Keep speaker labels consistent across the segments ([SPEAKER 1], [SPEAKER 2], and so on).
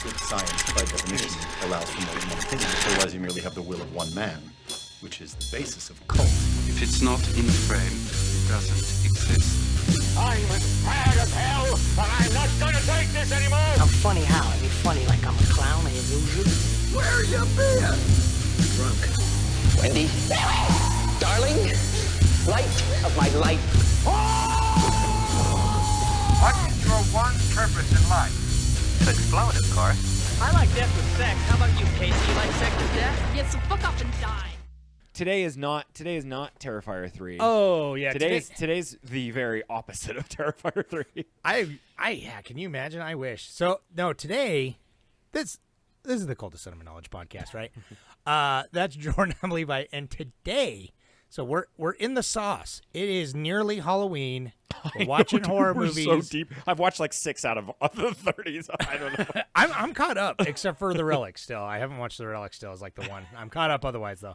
[SPEAKER 1] If science, by definition, allows for more than one opinion, otherwise you merely have the will of one man, which is the basis of cult.
[SPEAKER 2] If it's not in frame, it doesn't exist.
[SPEAKER 3] I'm as mad as hell, and I'm not gonna take this anymore!
[SPEAKER 4] I'm funny how? I mean funny like I'm a clown, an illusion?
[SPEAKER 3] Where you been?
[SPEAKER 4] Drunk.
[SPEAKER 5] Wendy, darling, light of my life.
[SPEAKER 3] What's your one purpose in life?
[SPEAKER 5] To explode, of course.
[SPEAKER 4] I like death with sex. How about you, Casey? You like sex with death?
[SPEAKER 6] Yeah, so fuck up and die.
[SPEAKER 7] Today is not Terrifier 3.
[SPEAKER 8] Oh yeah,
[SPEAKER 7] Today's the very opposite of Terrifier 3.
[SPEAKER 8] Yeah, can you imagine? I wish. So no, today, this is the Cult of Cinema Knowledge podcast, right? That's Jordan, I'm Levi, and today, so we're in the sauce. It is nearly Halloween. We're watching horror movies.
[SPEAKER 7] So deep. I've watched like 6 out of the 30s. I don't know.
[SPEAKER 8] I'm caught up, except for The Relic. Still, I haven't watched The Relic. Still, is like the one I'm caught up. Otherwise, though.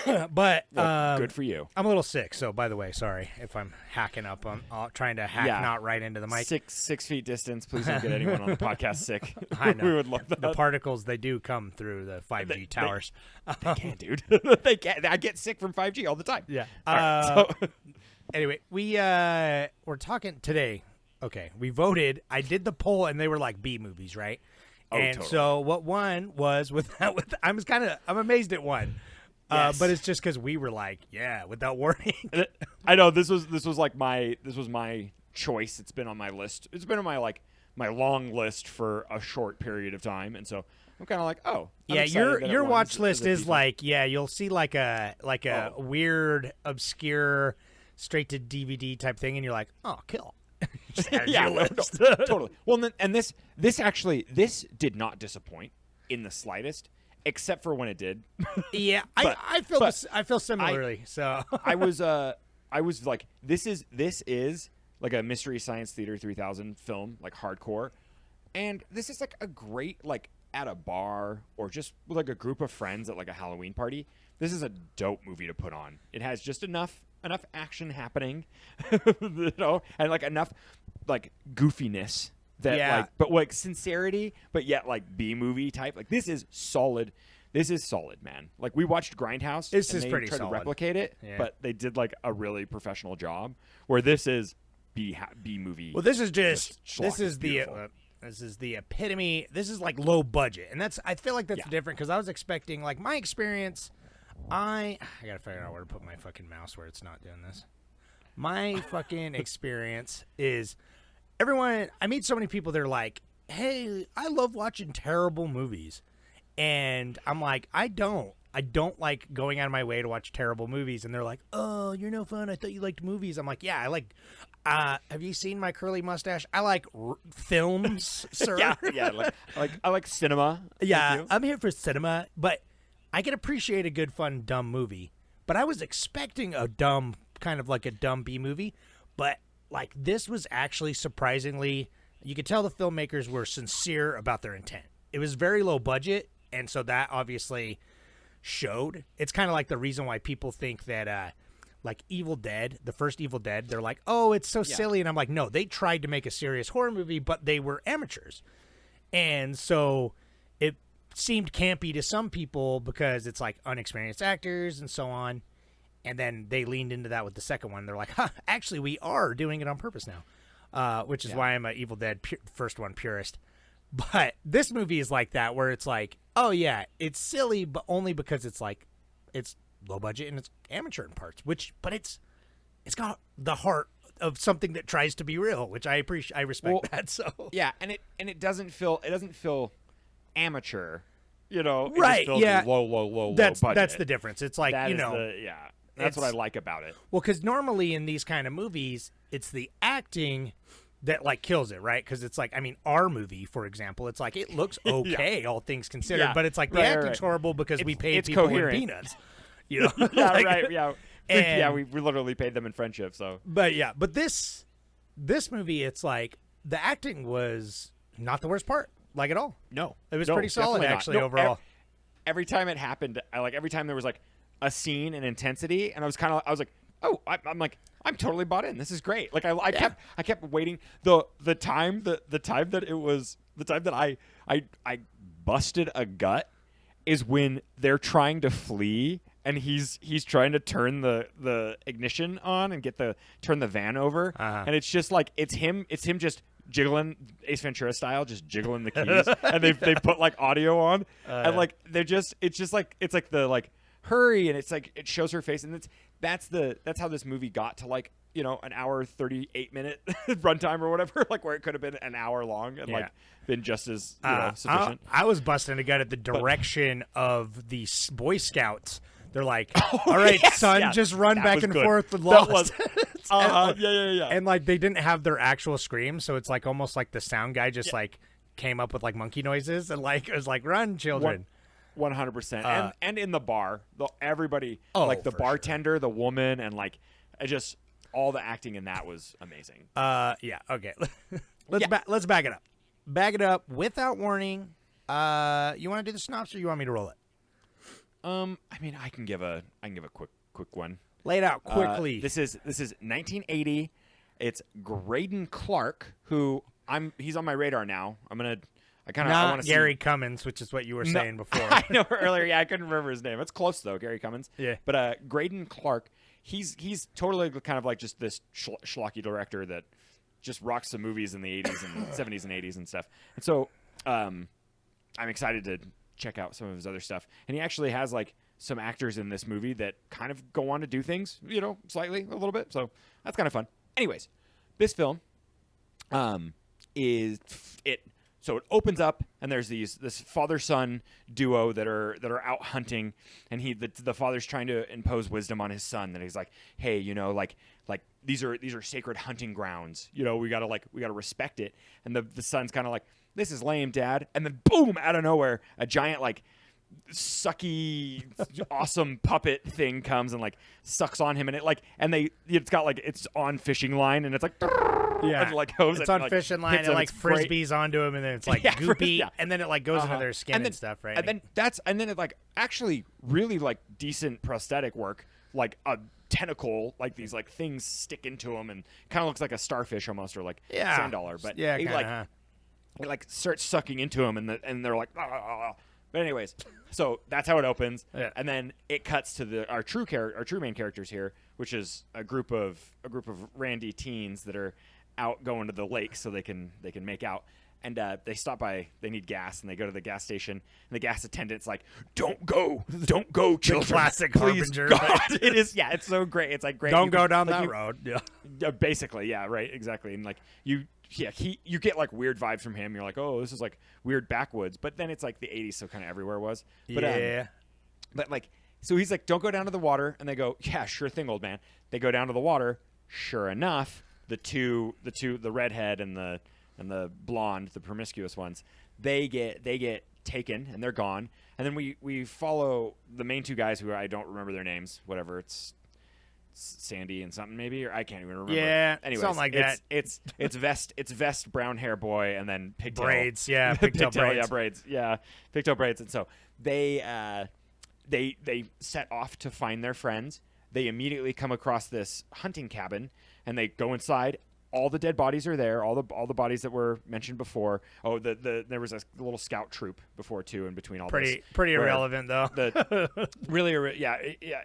[SPEAKER 8] But
[SPEAKER 7] good for you.
[SPEAKER 8] I'm a little sick, so by the way, sorry if I'm hacking up. I'm trying to hack not right into the mic.
[SPEAKER 7] 6 feet distance. Please don't get anyone on the podcast sick.
[SPEAKER 8] I know.
[SPEAKER 7] We would love that.
[SPEAKER 8] The particles, they do come through the 5G towers.
[SPEAKER 7] They can't, dude. They can't. I get sick from 5G all the time.
[SPEAKER 8] Yeah.
[SPEAKER 7] All right, so.
[SPEAKER 8] Anyway, we're talking today. Okay, we voted. I did the poll, and they were like B movies, right?
[SPEAKER 7] Oh,
[SPEAKER 8] and
[SPEAKER 7] totally.
[SPEAKER 8] so what won was without. I'm amazed it won.
[SPEAKER 7] Yes.
[SPEAKER 8] But it's just because we were like, yeah, without warning.
[SPEAKER 7] I know this was my choice. It's been on my list. It's been on my long list for a short period of time, and so I'm kind of like, oh, I'm
[SPEAKER 8] yeah.
[SPEAKER 7] excited that it
[SPEAKER 8] Your
[SPEAKER 7] won.
[SPEAKER 8] watch list is
[SPEAKER 7] decent.
[SPEAKER 8] like, yeah, you'll see like a weird, obscure, straight to DVD type thing, and you're like, oh, kill. Just add
[SPEAKER 7] yeah,
[SPEAKER 8] your list.
[SPEAKER 7] no, totally. Well, and this did not disappoint in the slightest. Except for when it did.
[SPEAKER 8] Yeah,
[SPEAKER 7] But-
[SPEAKER 8] I feel similarly. So
[SPEAKER 7] I was like, this is like a Mystery Science Theater 3000 film, like hardcore, and this is like a great, like at a bar or just with like a group of friends at like a Halloween party. This is a dope movie to put on. It has just enough action happening, you know, and like enough like goofiness. That but like sincerity, but yet like B movie type. Like this is solid. This is solid, man. Like we watched Grindhouse.
[SPEAKER 8] This
[SPEAKER 7] and
[SPEAKER 8] is
[SPEAKER 7] they
[SPEAKER 8] pretty
[SPEAKER 7] tried
[SPEAKER 8] solid.
[SPEAKER 7] to replicate it,
[SPEAKER 8] Yeah.
[SPEAKER 7] but they did like a really professional job. Where this is B movie.
[SPEAKER 8] well, this is just
[SPEAKER 7] schlock is beautiful.
[SPEAKER 8] this is the epitome. This is like low budget, and I feel like that's different because I was expecting like my experience. I gotta figure out where to put my fucking mouse where it's not doing this. My fucking experience is. Everyone, I meet so many people, they're like, hey, I love watching terrible movies. And I'm like, I don't like going out of my way to watch terrible movies. And they're like, oh, you're no fun. I thought you liked movies. I'm like, yeah, I like, have you seen my curly mustache? I like films, sir.
[SPEAKER 7] yeah. I like cinema.
[SPEAKER 8] Yeah, I'm here for cinema. But I can appreciate a good, fun, dumb movie. But I was expecting a dumb, kind of like a dumb B movie. But like this was actually surprisingly, you could tell the filmmakers were sincere about their intent. It was very low budget, and so that obviously showed. It's kind of like the reason why people think that like Evil Dead, the first Evil Dead, they're like, oh, it's so silly. And I'm like, no, they tried to make a serious horror movie, but they were amateurs. And so it seemed campy to some people because it's like unexperienced actors and so on. And then they leaned into that with the second one. They're like, actually, we are doing it on purpose now, which is why I'm an Evil Dead first one purist. But this movie is like that, where it's like, oh, yeah, it's silly, but only because it's like it's low budget and it's amateur in parts, but it's got the heart of something that tries to be real, which I appreciate. I respect that. So
[SPEAKER 7] yeah, and it doesn't feel amateur, you know, it
[SPEAKER 8] right?
[SPEAKER 7] just feels
[SPEAKER 8] Yeah,
[SPEAKER 7] low
[SPEAKER 8] That's
[SPEAKER 7] budget.
[SPEAKER 8] the difference. It's like
[SPEAKER 7] That
[SPEAKER 8] you
[SPEAKER 7] is
[SPEAKER 8] know,
[SPEAKER 7] that's what I like about it.
[SPEAKER 8] Well, because normally in these kind of movies, it's the acting that like kills it, right? Because it's like, I mean, our movie, for example, it's like it looks okay, all things considered, but it's like the acting's horrible because we paid people
[SPEAKER 7] coherent.
[SPEAKER 8] in peanuts. You know,
[SPEAKER 7] Yeah,
[SPEAKER 8] like,
[SPEAKER 7] right. Yeah,
[SPEAKER 8] and-
[SPEAKER 7] we literally paid them in friendship. So,
[SPEAKER 8] but this movie, it's like the acting was not the worst part, like at all.
[SPEAKER 7] no,
[SPEAKER 8] It was
[SPEAKER 7] no,
[SPEAKER 8] pretty solid
[SPEAKER 7] definitely not.
[SPEAKER 8] actually
[SPEAKER 7] No,
[SPEAKER 8] overall.
[SPEAKER 7] Every time it happened, every time there was like a scene and intensity, and I was like, oh, I'm like, I'm totally bought in. This is great. Like I kept waiting the time that I busted a gut is when they're trying to flee and he's trying to turn the ignition on and turn the van over, and it's just like it's him just jiggling Ace Ventura style, just jiggling the keys, and they put like audio on, and like it's like the like hurry, and it's like it shows her face, and that's how this movie got to like an hour 38-minute runtime or whatever, like where it could have been an hour long and like been just as sufficient.
[SPEAKER 8] I was busting a gut at the direction of the Boy Scouts. They're like, all right, son, just run back and forth with Lost.
[SPEAKER 7] Yeah.
[SPEAKER 8] And like they didn't have their actual screams, so it's like almost like the sound guy just like came up with like monkey noises and like it was like, run, children.
[SPEAKER 7] 100%. And in the bar, everybody, like the bartender, the woman, and like just all the acting in that was amazing.
[SPEAKER 8] Yeah, okay. Let's back it up. Back it up without warning. You want to do the synopsis or you want me to roll it?
[SPEAKER 7] I mean, I can give a quick one.
[SPEAKER 8] Lay it out quickly.
[SPEAKER 7] This is 1980. It's Graydon Clark, who he's on my radar now. I want to
[SPEAKER 8] Gary Cummins, which is what you were saying before.
[SPEAKER 7] I know earlier. Yeah, I couldn't remember his name. It's close though, Gary Cummins.
[SPEAKER 8] Yeah.
[SPEAKER 7] But Graydon Clark, he's totally kind of like just this schlocky director that just rocks some movies in the 80s and 70s and 80s and stuff. And so I'm excited to check out some of his other stuff. And he actually has like some actors in this movie that kind of go on to do things, slightly a little bit. So that's kind of fun. Anyways, this film so it opens up and there's this father-son duo that are out hunting, and the father's trying to impose wisdom on his son that he's like, hey, like these are sacred hunting grounds. We gotta respect it. And the son's kind of like, this is lame, Dad. And then boom, out of nowhere, a giant like sucky awesome puppet thing comes and like sucks on him, and it's got like it's on fishing line, and it's like and, like goes
[SPEAKER 8] it's
[SPEAKER 7] and,
[SPEAKER 8] on
[SPEAKER 7] like,
[SPEAKER 8] fishing line and like frisbees
[SPEAKER 7] great.
[SPEAKER 8] onto him, and then it's like goopy, and then it like goes into their skin and stuff, right?
[SPEAKER 7] And then it like actually really like decent prosthetic work, like a tentacle, like these like things stick into him and kind of looks like a starfish almost, or like sand dollar, but it like starts sucking into him, and they're like But anyways, so that's how it opens, and then it cuts to our true main characters here, which is a group of randy teens that are out going to the lake so they can make out, and they stop by. They need gas, and they go to the gas station, and the gas attendant's like, "Don't go, children."
[SPEAKER 8] Classic
[SPEAKER 7] Please,
[SPEAKER 8] Harbinger.
[SPEAKER 7] God. It is, yeah. It's so great. It's like great.
[SPEAKER 8] Don't go down that road. Yeah,
[SPEAKER 7] basically, yeah, right, exactly, and like you get like weird vibes from him. You're like, oh, this is like weird backwoods, but then it's like the 80s, so kind of everywhere was. But, but like, so he's like, don't go down to the water, and they go, yeah, sure thing, old man. They go down to the water. Sure enough, the redhead and the blonde, the promiscuous ones, they get taken and they're gone. And then we follow the main two guys who I don't remember their names. Whatever, it's Sandy and something maybe, or I can't even remember.
[SPEAKER 8] Yeah,
[SPEAKER 7] anyways,
[SPEAKER 8] something like that.
[SPEAKER 7] It's vest, brown hair boy, and then pigtail
[SPEAKER 8] braids. Yeah, pigtail braids.
[SPEAKER 7] Yeah, braids. Yeah, pigtail braids. And so they set off to find their friends. They immediately come across this hunting cabin, and they go inside. All the dead bodies are there. All the bodies that were mentioned before. Oh, there was a little scout troop before too, in between all this.
[SPEAKER 8] Pretty irrelevant though.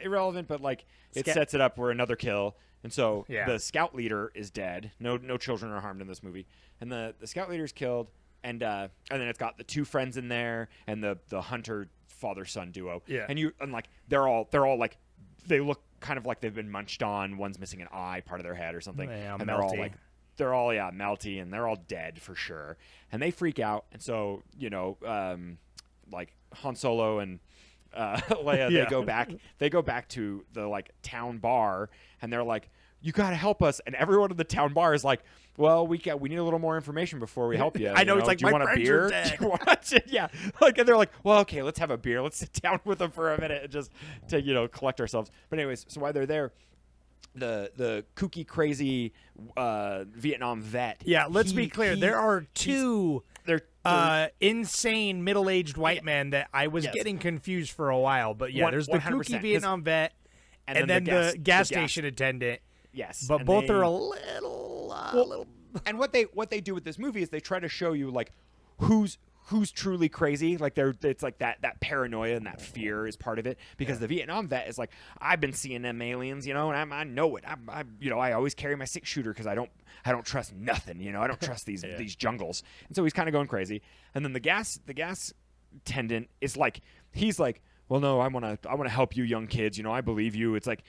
[SPEAKER 7] Irrelevant, but like it sets it up where another kill, and so the scout leader is dead. No children are harmed in this movie, and the scout leader is killed, and then it's got the two friends in there and the hunter father-son duo. Yeah, and like they're all like they look kind of like they've been munched on. One's missing an eye, part of their head or something, and
[SPEAKER 8] melty.
[SPEAKER 7] they're all melty, and they're all dead for sure. And they freak out, and so like Han Solo and Leia, they go back to the like town bar, and they're like, you got to help us. And everyone at the town bar is like, well, we need a little more information before we help you.
[SPEAKER 8] I know, it's like,
[SPEAKER 7] do you
[SPEAKER 8] my
[SPEAKER 7] want a
[SPEAKER 8] friends
[SPEAKER 7] beer?
[SPEAKER 8] are dead.
[SPEAKER 7] Do you want it? Yeah. Like, and they're like, well, okay, let's have a beer. Let's sit down with them for a minute and just to, collect ourselves. But anyways, so while they're there, the kooky, crazy Vietnam vet.
[SPEAKER 8] Yeah, let's be clear. There are two insane middle-aged white men that I was getting confused for a while. But yeah, there's the
[SPEAKER 7] 100%,
[SPEAKER 8] kooky Vietnam vet, and then the gas station attendant.
[SPEAKER 7] Yes,
[SPEAKER 8] But
[SPEAKER 7] and
[SPEAKER 8] both are
[SPEAKER 7] they-
[SPEAKER 8] a little,
[SPEAKER 7] Well, and what they do with this movie is they try to show you like who's truly crazy. Like it's like that paranoia and that fear is part of it, because the Vietnam vet is like, I've been seeing them aliens, and I know it. I always carry my 6-shooter because I don't trust nothing. I don't trust these jungles. And so he's kind of going crazy. And then the gas attendant is like, he's like, well, no, I want to help you young kids. I believe you. It's like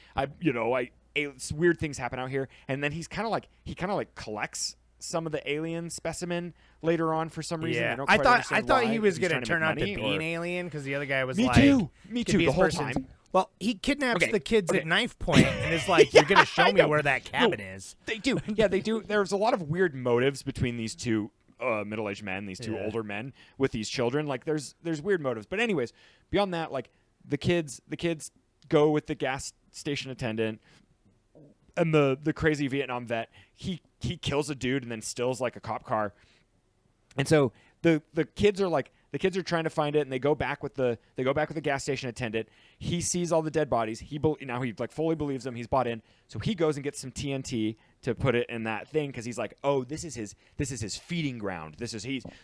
[SPEAKER 7] weird things happen out here. And then he kind of like collects some of the alien specimen later on for some reason.
[SPEAKER 8] Yeah,
[SPEAKER 7] I
[SPEAKER 8] I thought
[SPEAKER 7] why.
[SPEAKER 8] he was
[SPEAKER 7] going
[SPEAKER 8] to turn out to be an alien because the other guy was
[SPEAKER 7] Me
[SPEAKER 8] like,
[SPEAKER 7] too. Me
[SPEAKER 8] could
[SPEAKER 7] too.
[SPEAKER 8] be
[SPEAKER 7] The
[SPEAKER 8] his
[SPEAKER 7] whole
[SPEAKER 8] person's-
[SPEAKER 7] time.
[SPEAKER 8] Well, he kidnaps
[SPEAKER 7] Okay,
[SPEAKER 8] the kids
[SPEAKER 7] okay.
[SPEAKER 8] at knife point and is like, "You're gonna show me where that cabin is."
[SPEAKER 7] They do. Yeah, they do. There's a lot of weird motives between these two middle-aged men, these two older men with these children. Like there's weird motives. But anyways, beyond that, like the kids go with the gas station attendant and the crazy Vietnam vet. He kills a dude and then steals like a cop car. And so the kids are trying to find it, and they go back with the gas station attendant. He sees all the dead bodies. Now he like fully believes them. He's bought in. So he goes and gets some TNT to put it in that thing because he's like, oh, this is his feeding ground.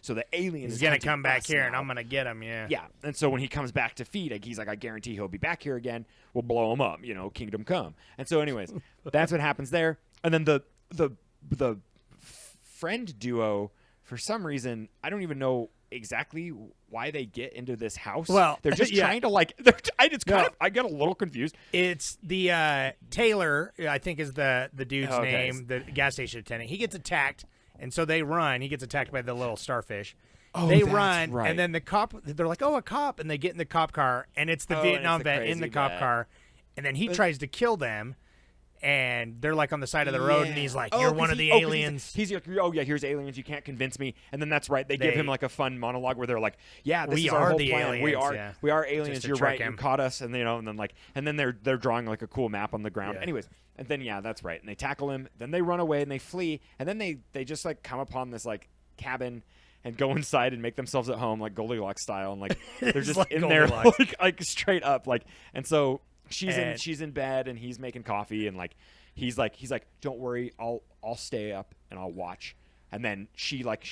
[SPEAKER 7] So the alien
[SPEAKER 8] He's
[SPEAKER 7] is
[SPEAKER 8] gonna
[SPEAKER 7] hunting
[SPEAKER 8] come back
[SPEAKER 7] us
[SPEAKER 8] here, and
[SPEAKER 7] now.
[SPEAKER 8] I'm gonna get him. Yeah.
[SPEAKER 7] Yeah, and so when he comes back to feed, like, he's like, I guarantee he'll be back here again. We'll blow him up, kingdom come. And so, anyways, that's what happens there. And then the friend duo, for some reason, I don't even know exactly why they get into this house.
[SPEAKER 8] Well,
[SPEAKER 7] they're just
[SPEAKER 8] yeah.
[SPEAKER 7] trying to like. I get a little confused.
[SPEAKER 8] It's the Taylor, I think, is the dude's
[SPEAKER 7] Oh, okay.
[SPEAKER 8] name, the gas station attendant. He gets attacked, and so they run. He gets attacked by the little starfish.
[SPEAKER 7] Oh,
[SPEAKER 8] they
[SPEAKER 7] that's
[SPEAKER 8] run,
[SPEAKER 7] right.
[SPEAKER 8] and then the cop, they're like, oh, a cop, and they get in the cop car, and it's the
[SPEAKER 7] Oh,
[SPEAKER 8] Vietnam
[SPEAKER 7] and it's the
[SPEAKER 8] vet in the
[SPEAKER 7] crazy
[SPEAKER 8] cop
[SPEAKER 7] vet.
[SPEAKER 8] car, and then he tries to kill them, and they're like on the side of the road, and he's like, you're one of the aliens.
[SPEAKER 7] He's like, oh yeah, here's aliens. You can't convince me. And then that's right. They give him like a fun monologue where they're like, yeah, this
[SPEAKER 8] We
[SPEAKER 7] is our
[SPEAKER 8] are
[SPEAKER 7] whole
[SPEAKER 8] the
[SPEAKER 7] plan.
[SPEAKER 8] aliens, yeah.
[SPEAKER 7] We are aliens.
[SPEAKER 8] to
[SPEAKER 7] You're
[SPEAKER 8] trick
[SPEAKER 7] right.
[SPEAKER 8] him.
[SPEAKER 7] You caught us. And and then they're drawing like a cool map on the ground.
[SPEAKER 8] Yeah.
[SPEAKER 7] Anyways, and then that's right. And they tackle him. Then they run away and they flee. And then they just like come upon this like cabin and go inside and make themselves at home, like Goldilocks style, and like they're
[SPEAKER 8] It's
[SPEAKER 7] just
[SPEAKER 8] like
[SPEAKER 7] in there
[SPEAKER 8] Goldilocks.
[SPEAKER 7] like straight up like. And so
[SPEAKER 8] And-
[SPEAKER 7] she's in bed and he's making coffee and like he's like don't worry, I'll stay up and I'll watch. And then she's like,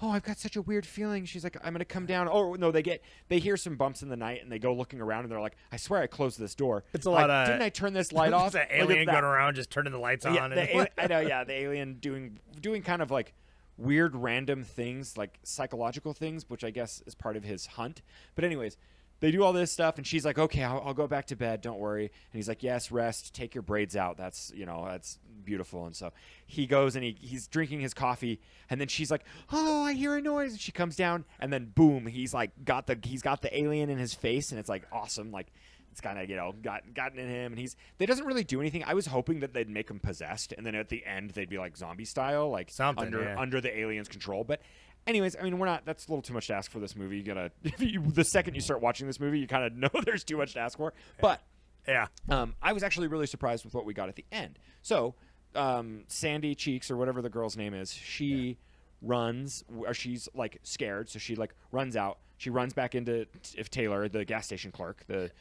[SPEAKER 7] oh, I've got such a weird feeling. She's like, I'm gonna come down. Oh no, they hear some bumps in the night and they go looking around and they're like, I swear I closed this door.
[SPEAKER 8] It's a lot of-
[SPEAKER 7] didn't I turn this light off?
[SPEAKER 8] It's an
[SPEAKER 7] Look at
[SPEAKER 8] alien
[SPEAKER 7] that.
[SPEAKER 8] going around just turning the lights on.
[SPEAKER 7] Yeah,
[SPEAKER 8] and
[SPEAKER 7] I know. Yeah, the alien doing kind of like weird random things, like psychological things, which I guess is part of his hunt. But anyways, they do all this stuff, and she's like, okay, I'll go back to bed. Don't worry. And he's like, yes, rest. Take your braids out. That's that's beautiful. And so he goes and he's drinking his coffee, and then she's like, oh, I hear a noise. And she comes down, and then boom, he's got the alien in his face, and it's like awesome, like. It's kind of gotten in him, and they doesn't really do anything. I was hoping that they'd make him possessed, and then at the end they'd be like zombie style, like
[SPEAKER 8] Something, yeah.
[SPEAKER 7] under the alien's control. But anyways, I mean, that's a little too much to ask for this movie. The second you start watching this movie, you kind of know there's too much to ask for. But
[SPEAKER 8] yeah.
[SPEAKER 7] I was actually really surprised with what we got at the end. So Sandy Cheeks, or whatever the girl's name is, she runs, or she's like scared, so she like runs out. She runs back into Taylor, the gas station clerk, the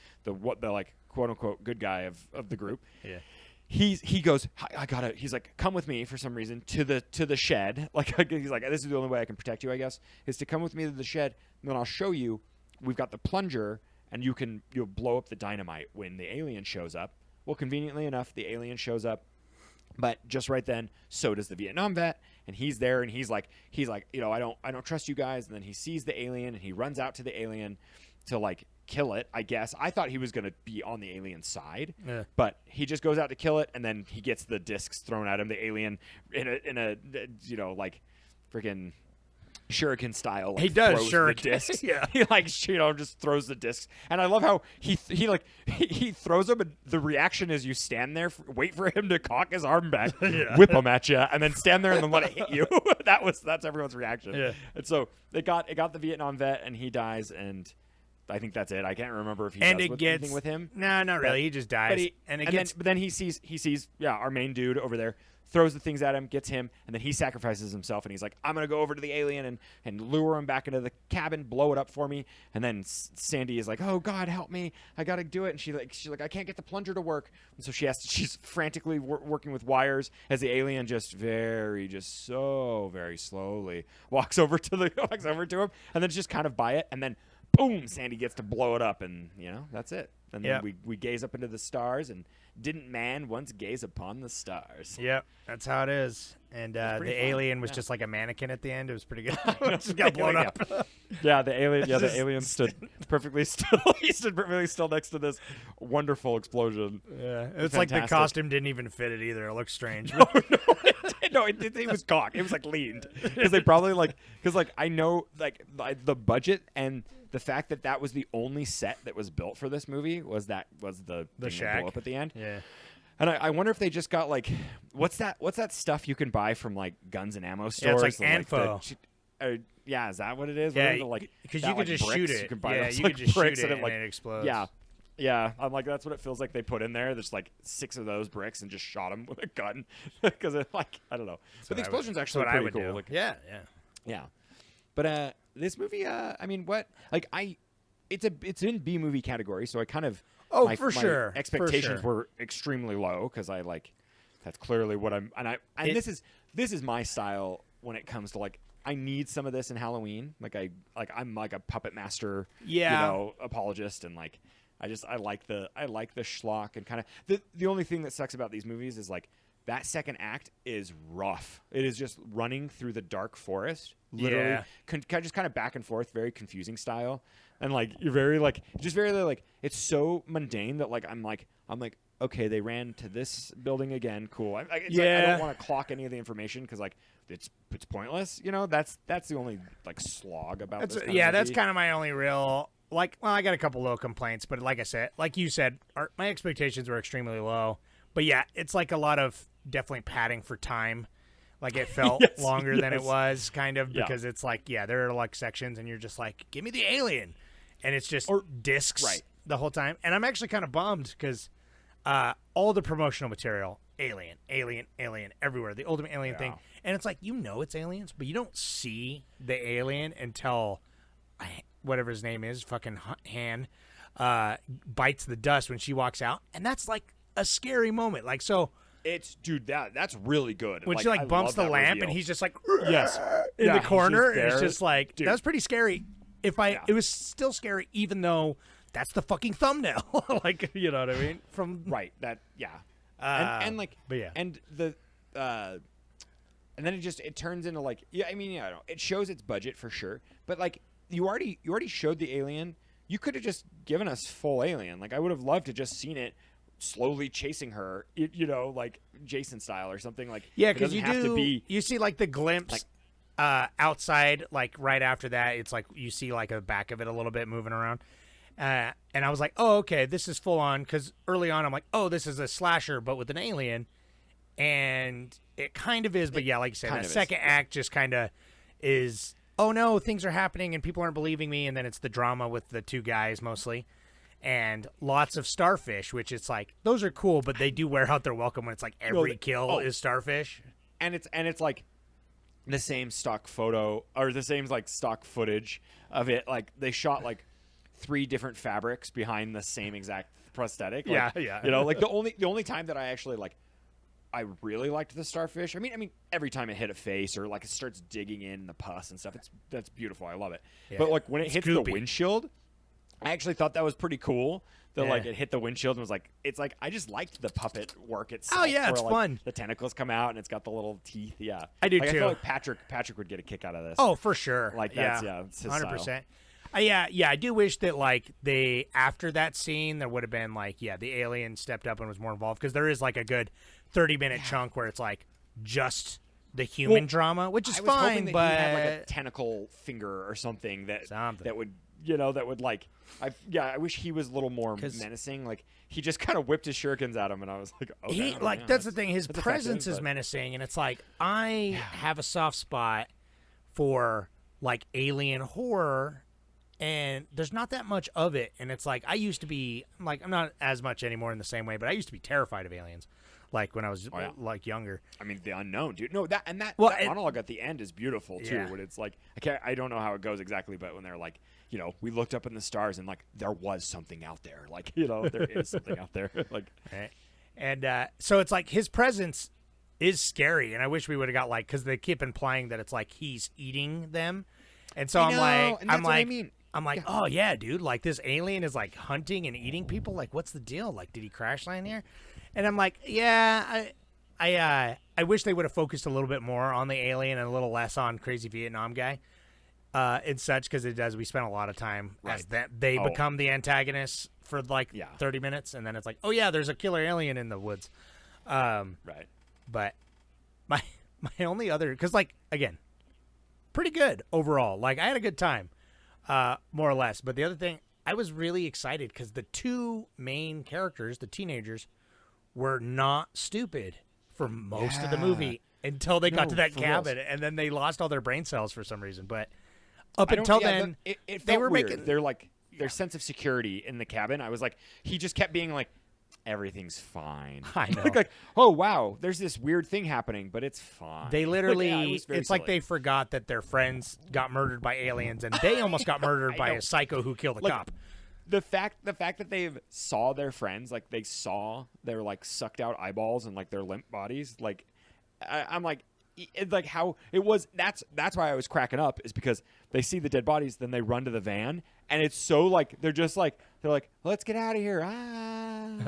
[SPEAKER 7] like quote unquote good guy of the group.
[SPEAKER 8] Yeah.
[SPEAKER 7] He goes, I gotta. He's like, come with me for some reason to the shed. Like he's like, this is the only way I can protect you, I guess, is to come with me to the shed, and then I'll show you. We've got the plunger, and you'll blow up the dynamite when the alien shows up. Well, conveniently enough, the alien shows up. But just right then, so does the Vietnam vet, and he's there, and he's like, I don't trust you guys. And then he sees the alien, and he runs out to the alien to like kill it. I guess I thought he was gonna be on the alien side, but he just goes out to kill it, and then he gets the discs thrown at him. The alien in a like freaking shuriken style. Like,
[SPEAKER 8] He does
[SPEAKER 7] throws
[SPEAKER 8] shuriken.
[SPEAKER 7] the discs.
[SPEAKER 8] Yeah.
[SPEAKER 7] He like just throws the discs, and I love how he throws them, and the reaction is you stand there, wait for him to cock his arm back, whip him at you, and then stand there and then let it hit you. that's everyone's reaction.
[SPEAKER 8] Yeah.
[SPEAKER 7] And so it got the Vietnam vet, and he dies, and I think that's it. I can't remember if he
[SPEAKER 8] And
[SPEAKER 7] does
[SPEAKER 8] it gets
[SPEAKER 7] anything with him.
[SPEAKER 8] No, not really. He just dies.
[SPEAKER 7] But then he sees our main dude over there, throws the things at him, gets him, and then he sacrifices himself, and he's like, I'm gonna go over to the alien and lure him back into the cabin, blow it up for me. And then Sandy is like, oh God, help me, I gotta do it. And she's like, I can't get the plunger to work. And so she's frantically working with wires as the alien just very slowly walks over to him, and then just kind of by it, and then boom, Sandy gets to blow it up, and that's it. And then we gaze up into the stars, and didn't man once gaze upon the stars?
[SPEAKER 8] Yep, that's how it is. And the
[SPEAKER 7] fun.
[SPEAKER 8] alien was just like a mannequin at the end. It was pretty good. Just got blown up.
[SPEAKER 7] The alien stood perfectly still. He stood perfectly still next to this wonderful explosion.
[SPEAKER 8] Yeah, it's like the costume didn't even fit it either. It looks strange.
[SPEAKER 7] No, it was cocked. It was like leaned because they probably I know the budget and the fact that was the only set that was built for this movie was the thing that
[SPEAKER 8] shack
[SPEAKER 7] blew up at the end.
[SPEAKER 8] Yeah.
[SPEAKER 7] And I wonder if they just got what's that stuff you can buy from guns and ammo stores?
[SPEAKER 8] Yeah, it's like Anfo.
[SPEAKER 7] Yeah, is that what it is?
[SPEAKER 8] Yeah, because you could just shoot it.
[SPEAKER 7] You can buy
[SPEAKER 8] you could just
[SPEAKER 7] bricks
[SPEAKER 8] shoot it
[SPEAKER 7] and
[SPEAKER 8] it explodes.
[SPEAKER 7] Yeah. I'm like, that's what it feels like they put in there. There's 6 of those bricks and just shot them with a gun because I don't know. But the explosion's actually pretty cool. Yeah. But this movie, I mean, it's in B movie category, so I kind of my expectations were extremely low because that's clearly what I'm this is my style when it comes to I need some of this in Halloween. I'm like a puppet master, apologist, and I like the schlock and kind of the only thing that sucks about these movies is that second act is rough. It is just running through the dark forest, literally, just kind of back and forth, very confusing style, and you're very it's so mundane that I'm like, okay, they ran to this building again, cool. I don't want to clock any of the information because it's pointless, That's the only slog about this.
[SPEAKER 8] That's kind of my only real. I got a couple little complaints, but like I said, like you said, my expectations were extremely low. But yeah, it's a lot of definitely padding for time. It felt longer than it was, kind of, because it's there are sections, and you're just give me the alien, and it's just discs the whole time. And I'm actually kind of bummed because all the promotional material, alien everywhere, the ultimate alien thing, and it's it's aliens, but you don't see the alien until whatever his name is, fucking Han, bites the dust when she walks out, and that's a scary moment.
[SPEAKER 7] It's that's really good.
[SPEAKER 8] When she bumps the lamp
[SPEAKER 7] reveal.
[SPEAKER 8] and he's just
[SPEAKER 7] yes
[SPEAKER 8] in the corner, and it's just
[SPEAKER 7] dude.
[SPEAKER 8] that was pretty scary. It was still scary, even though that's the fucking thumbnail. You know what I mean? From
[SPEAKER 7] that and then it turns into it shows its budget for sure, but you already showed the alien. You could have just given us full alien. I would have loved to just seen it slowly chasing her, Jason style or something.
[SPEAKER 8] Because you see the glimpse outside, right after that, it's you see a back of it a little bit moving around. And I was like, oh, okay, this is full on. Because early on, I'm like, oh, this is a slasher, but with an alien. And it kind of is, but like you said, that second act just kind of is, oh no, things are happening and people aren't believing me. And then it's the drama with the two guys mostly. And lots of starfish, which it's those are cool, but they do wear out their welcome when it's every kill is starfish.
[SPEAKER 7] And it's the same stock photo or the same stock footage of it. They shot 3 different fabrics behind the same exact prosthetic. The only time that I actually I really liked the starfish. I mean, every time it hit a face or it starts digging in the pus and stuff, that's beautiful. I love it. Yeah. But when it hits the windshield, I actually thought that was pretty cool. That it hit the windshield and was I just liked the puppet work itself.
[SPEAKER 8] Oh yeah, it's fun.
[SPEAKER 7] The tentacles come out and it's got the little teeth. Yeah,
[SPEAKER 8] I do too.
[SPEAKER 7] I feel Patrick would get a kick out of this.
[SPEAKER 8] Oh, for sure.
[SPEAKER 7] That's it's his 100%.
[SPEAKER 8] Style. I do wish that they after that scene there would have been the alien stepped up and was more involved, because there is a good 30-minute chunk where it's just the human drama, which is fine,
[SPEAKER 7] that
[SPEAKER 8] but
[SPEAKER 7] he had a tentacle finger or something that would I wish he was a little more menacing. He just kind of whipped his shurikens at him, and I was like, okay.
[SPEAKER 8] That's the thing. His presence is menacing, and it's I have a soft spot for alien horror. and there's not that much of it. And it's like I used to be like I'm not as much anymore in the same way, but I used to be terrified of aliens, like when I was like younger.
[SPEAKER 7] I mean, the unknown, dude. No, that
[SPEAKER 8] Well,
[SPEAKER 7] monologue at the end is beautiful too.
[SPEAKER 8] Yeah.
[SPEAKER 7] When it's like, I don't know how it goes exactly, but when they're like, we looked up in the stars and like there was something out there, like there is something out there, like.
[SPEAKER 8] Right. And so it's like his presence is scary, and I wish we would have got like because they keep implying that it's like he's eating them, and so I'm like, oh yeah, dude, like this alien is like hunting and eating people. Like, what's the deal? Like, did he crash land here? And I'm like, yeah, I wish they would have focused a little bit more on the alien and a little less on crazy Vietnam guy, and such because we spent a lot of time as that they become the antagonists for like 30 minutes, and then it's like, oh yeah, there's a killer alien in the woods,
[SPEAKER 7] Right.
[SPEAKER 8] But my only other because like again, pretty good overall. Like I had a good time, more or less. But the other thing, I was really excited because the two main characters, the teenagers, were not stupid for most of the movie until they got to that cabin, and then they lost all their brain cells for some reason. But up until then,
[SPEAKER 7] they were weird. They're like their sense of security in the cabin. I was like, he just kept being like, everything's fine.
[SPEAKER 8] I know.
[SPEAKER 7] like, oh wow, there's this weird thing happening, but it's fine.
[SPEAKER 8] They literally,
[SPEAKER 7] it was
[SPEAKER 8] it's like they forgot that their friends got murdered by aliens, and they almost got murdered by a psycho who killed a cop.
[SPEAKER 7] The fact that they saw their friends, like they saw their like sucked out eyeballs and like their limp bodies, like I'm like, it's like how it was. That's why I was cracking up, is because they see the dead bodies, then they run to the van, and it's so like they're like let's get out of here. I'm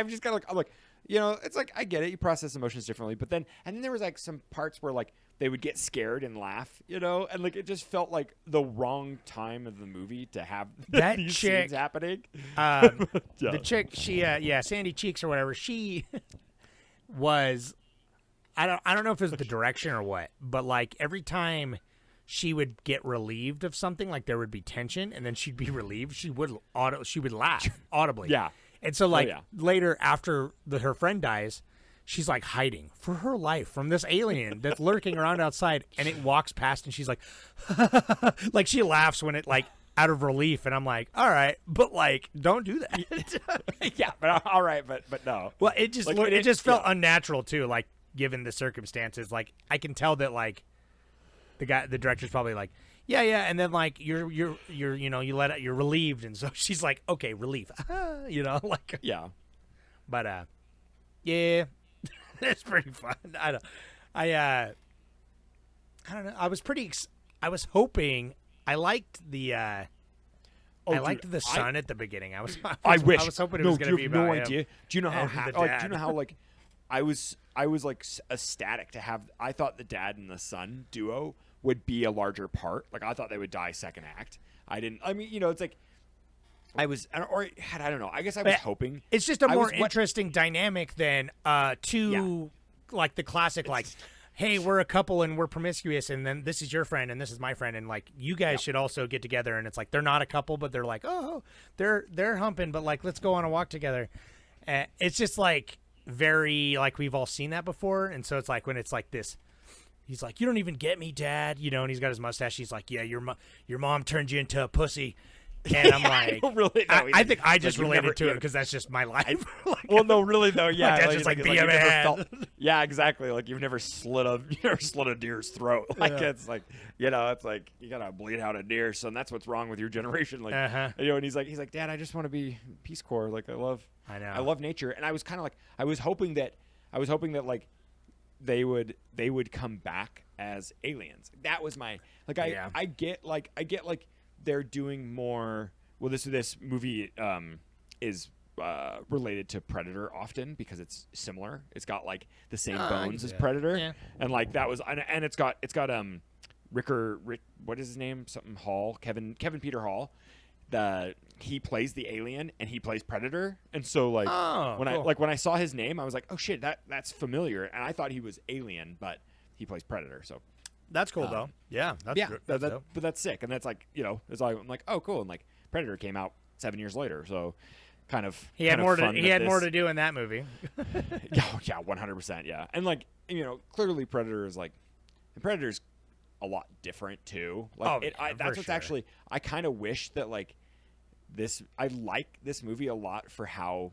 [SPEAKER 7] just kind of like I'm like it's like I get it. You process emotions differently, but then there was like some parts where like they would get scared and laugh, and like it just felt like the wrong time of the movie to have
[SPEAKER 8] that
[SPEAKER 7] these
[SPEAKER 8] chick
[SPEAKER 7] scenes happening.
[SPEAKER 8] The chick, she Sandy Cheeks or whatever, she was. I don't know if it was the direction or what, but like every time she would get relieved of something, like there would be tension, and then she'd be relieved, she would laugh audibly. Yeah. And so like later after her friend dies, she's like hiding for her life from this alien that's lurking around outside, and it walks past and she's like like she laughs when it like out of relief, and I'm like, all right, but like don't do that.
[SPEAKER 7] Yeah, but all right, but no.
[SPEAKER 8] Well, it just
[SPEAKER 7] like,
[SPEAKER 8] it just felt unnatural too, like given the circumstances. Like I can tell that like the director's probably like, yeah, and then like you're you let it, you're relieved, and so she's like, okay, relief, like but yeah, it's pretty fun. I don't know. I was hoping. I liked the I liked the son at the beginning. I was hoping it was going to be about him.
[SPEAKER 7] Idea. Do you know how do you know how like I was like ecstatic to have. I thought the dad and the son duo would be a larger part. Like I thought they would die second act. I didn't. I mean, it's like I was, or I don't know. I guess I was hoping.
[SPEAKER 8] It's just a more interesting dynamic than like the classic like, hey, we're a couple and we're promiscuous, and then this is your friend and this is my friend, and like you guys should also get together. And it's like they're not a couple, but they're like, oh, they're humping, but like let's go on a walk together. It's just like very like we've all seen that before, and so it's like when it's like this. He's like, you don't even get me, Dad. And he's got his mustache. He's like, yeah, your mom turned you into a pussy. And I'm like, I think I just related to it because that's just my life.
[SPEAKER 7] Like, well, no, really though, yeah.
[SPEAKER 8] Like, just like be a man.
[SPEAKER 7] Yeah, exactly. Like you've never slit a deer's throat. Like it's like it's like you gotta bleed out a deer, son. That's what's wrong with your generation. Like and he's like, Dad, I just want to be Peace Corps. Like I love nature, and I was kind of like I was hoping that like they would come back as aliens. That was my like I get like they're doing more. Well, this movie is related to Predator often because it's similar. It's got like the same bones as Predator, and like that was and it's got Rick what is his name? Something Hall, Kevin Peter Hall. He plays the alien and he plays Predator, and so like when I saw his name, I was like, oh shit, that's familiar, and I thought he was Alien, but he plays Predator, so
[SPEAKER 8] that's cool though. Yeah,
[SPEAKER 7] but that's sick, and that's like it's like I'm like, oh cool, and like Predator came out 7 years later, so kind of
[SPEAKER 8] he had more to do in that movie.
[SPEAKER 7] yeah, 100%, yeah, and like clearly Predator is like, and Predator's a lot different too. Like
[SPEAKER 8] Oh,
[SPEAKER 7] it,
[SPEAKER 8] yeah,
[SPEAKER 7] that's
[SPEAKER 8] for
[SPEAKER 7] what's
[SPEAKER 8] sure.
[SPEAKER 7] actually I kind of wish that like this I like this movie a lot for how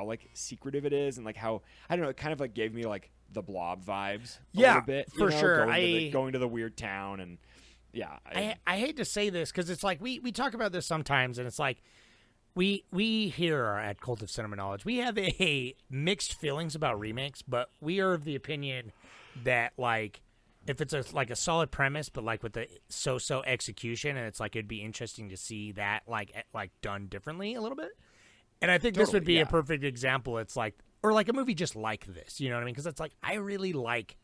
[SPEAKER 7] like secretive it is and like how I don't know, it kind of like gave me like the Blob vibes a
[SPEAKER 8] Yeah,
[SPEAKER 7] little bit,
[SPEAKER 8] for sure.
[SPEAKER 7] going to the weird town and yeah.
[SPEAKER 8] I hate to say this because it's like we talk about this sometimes, and it's like we here at Cult of Cinema Knowledge, we have a mixed feelings about remakes, but we are of the opinion that like if it's like a solid premise, but like with the so execution, and it's like it'd be interesting to see that like done differently a little bit. And I think this would be a perfect example. It's like, or like a movie just like this, you know what I mean? Because it's like I really like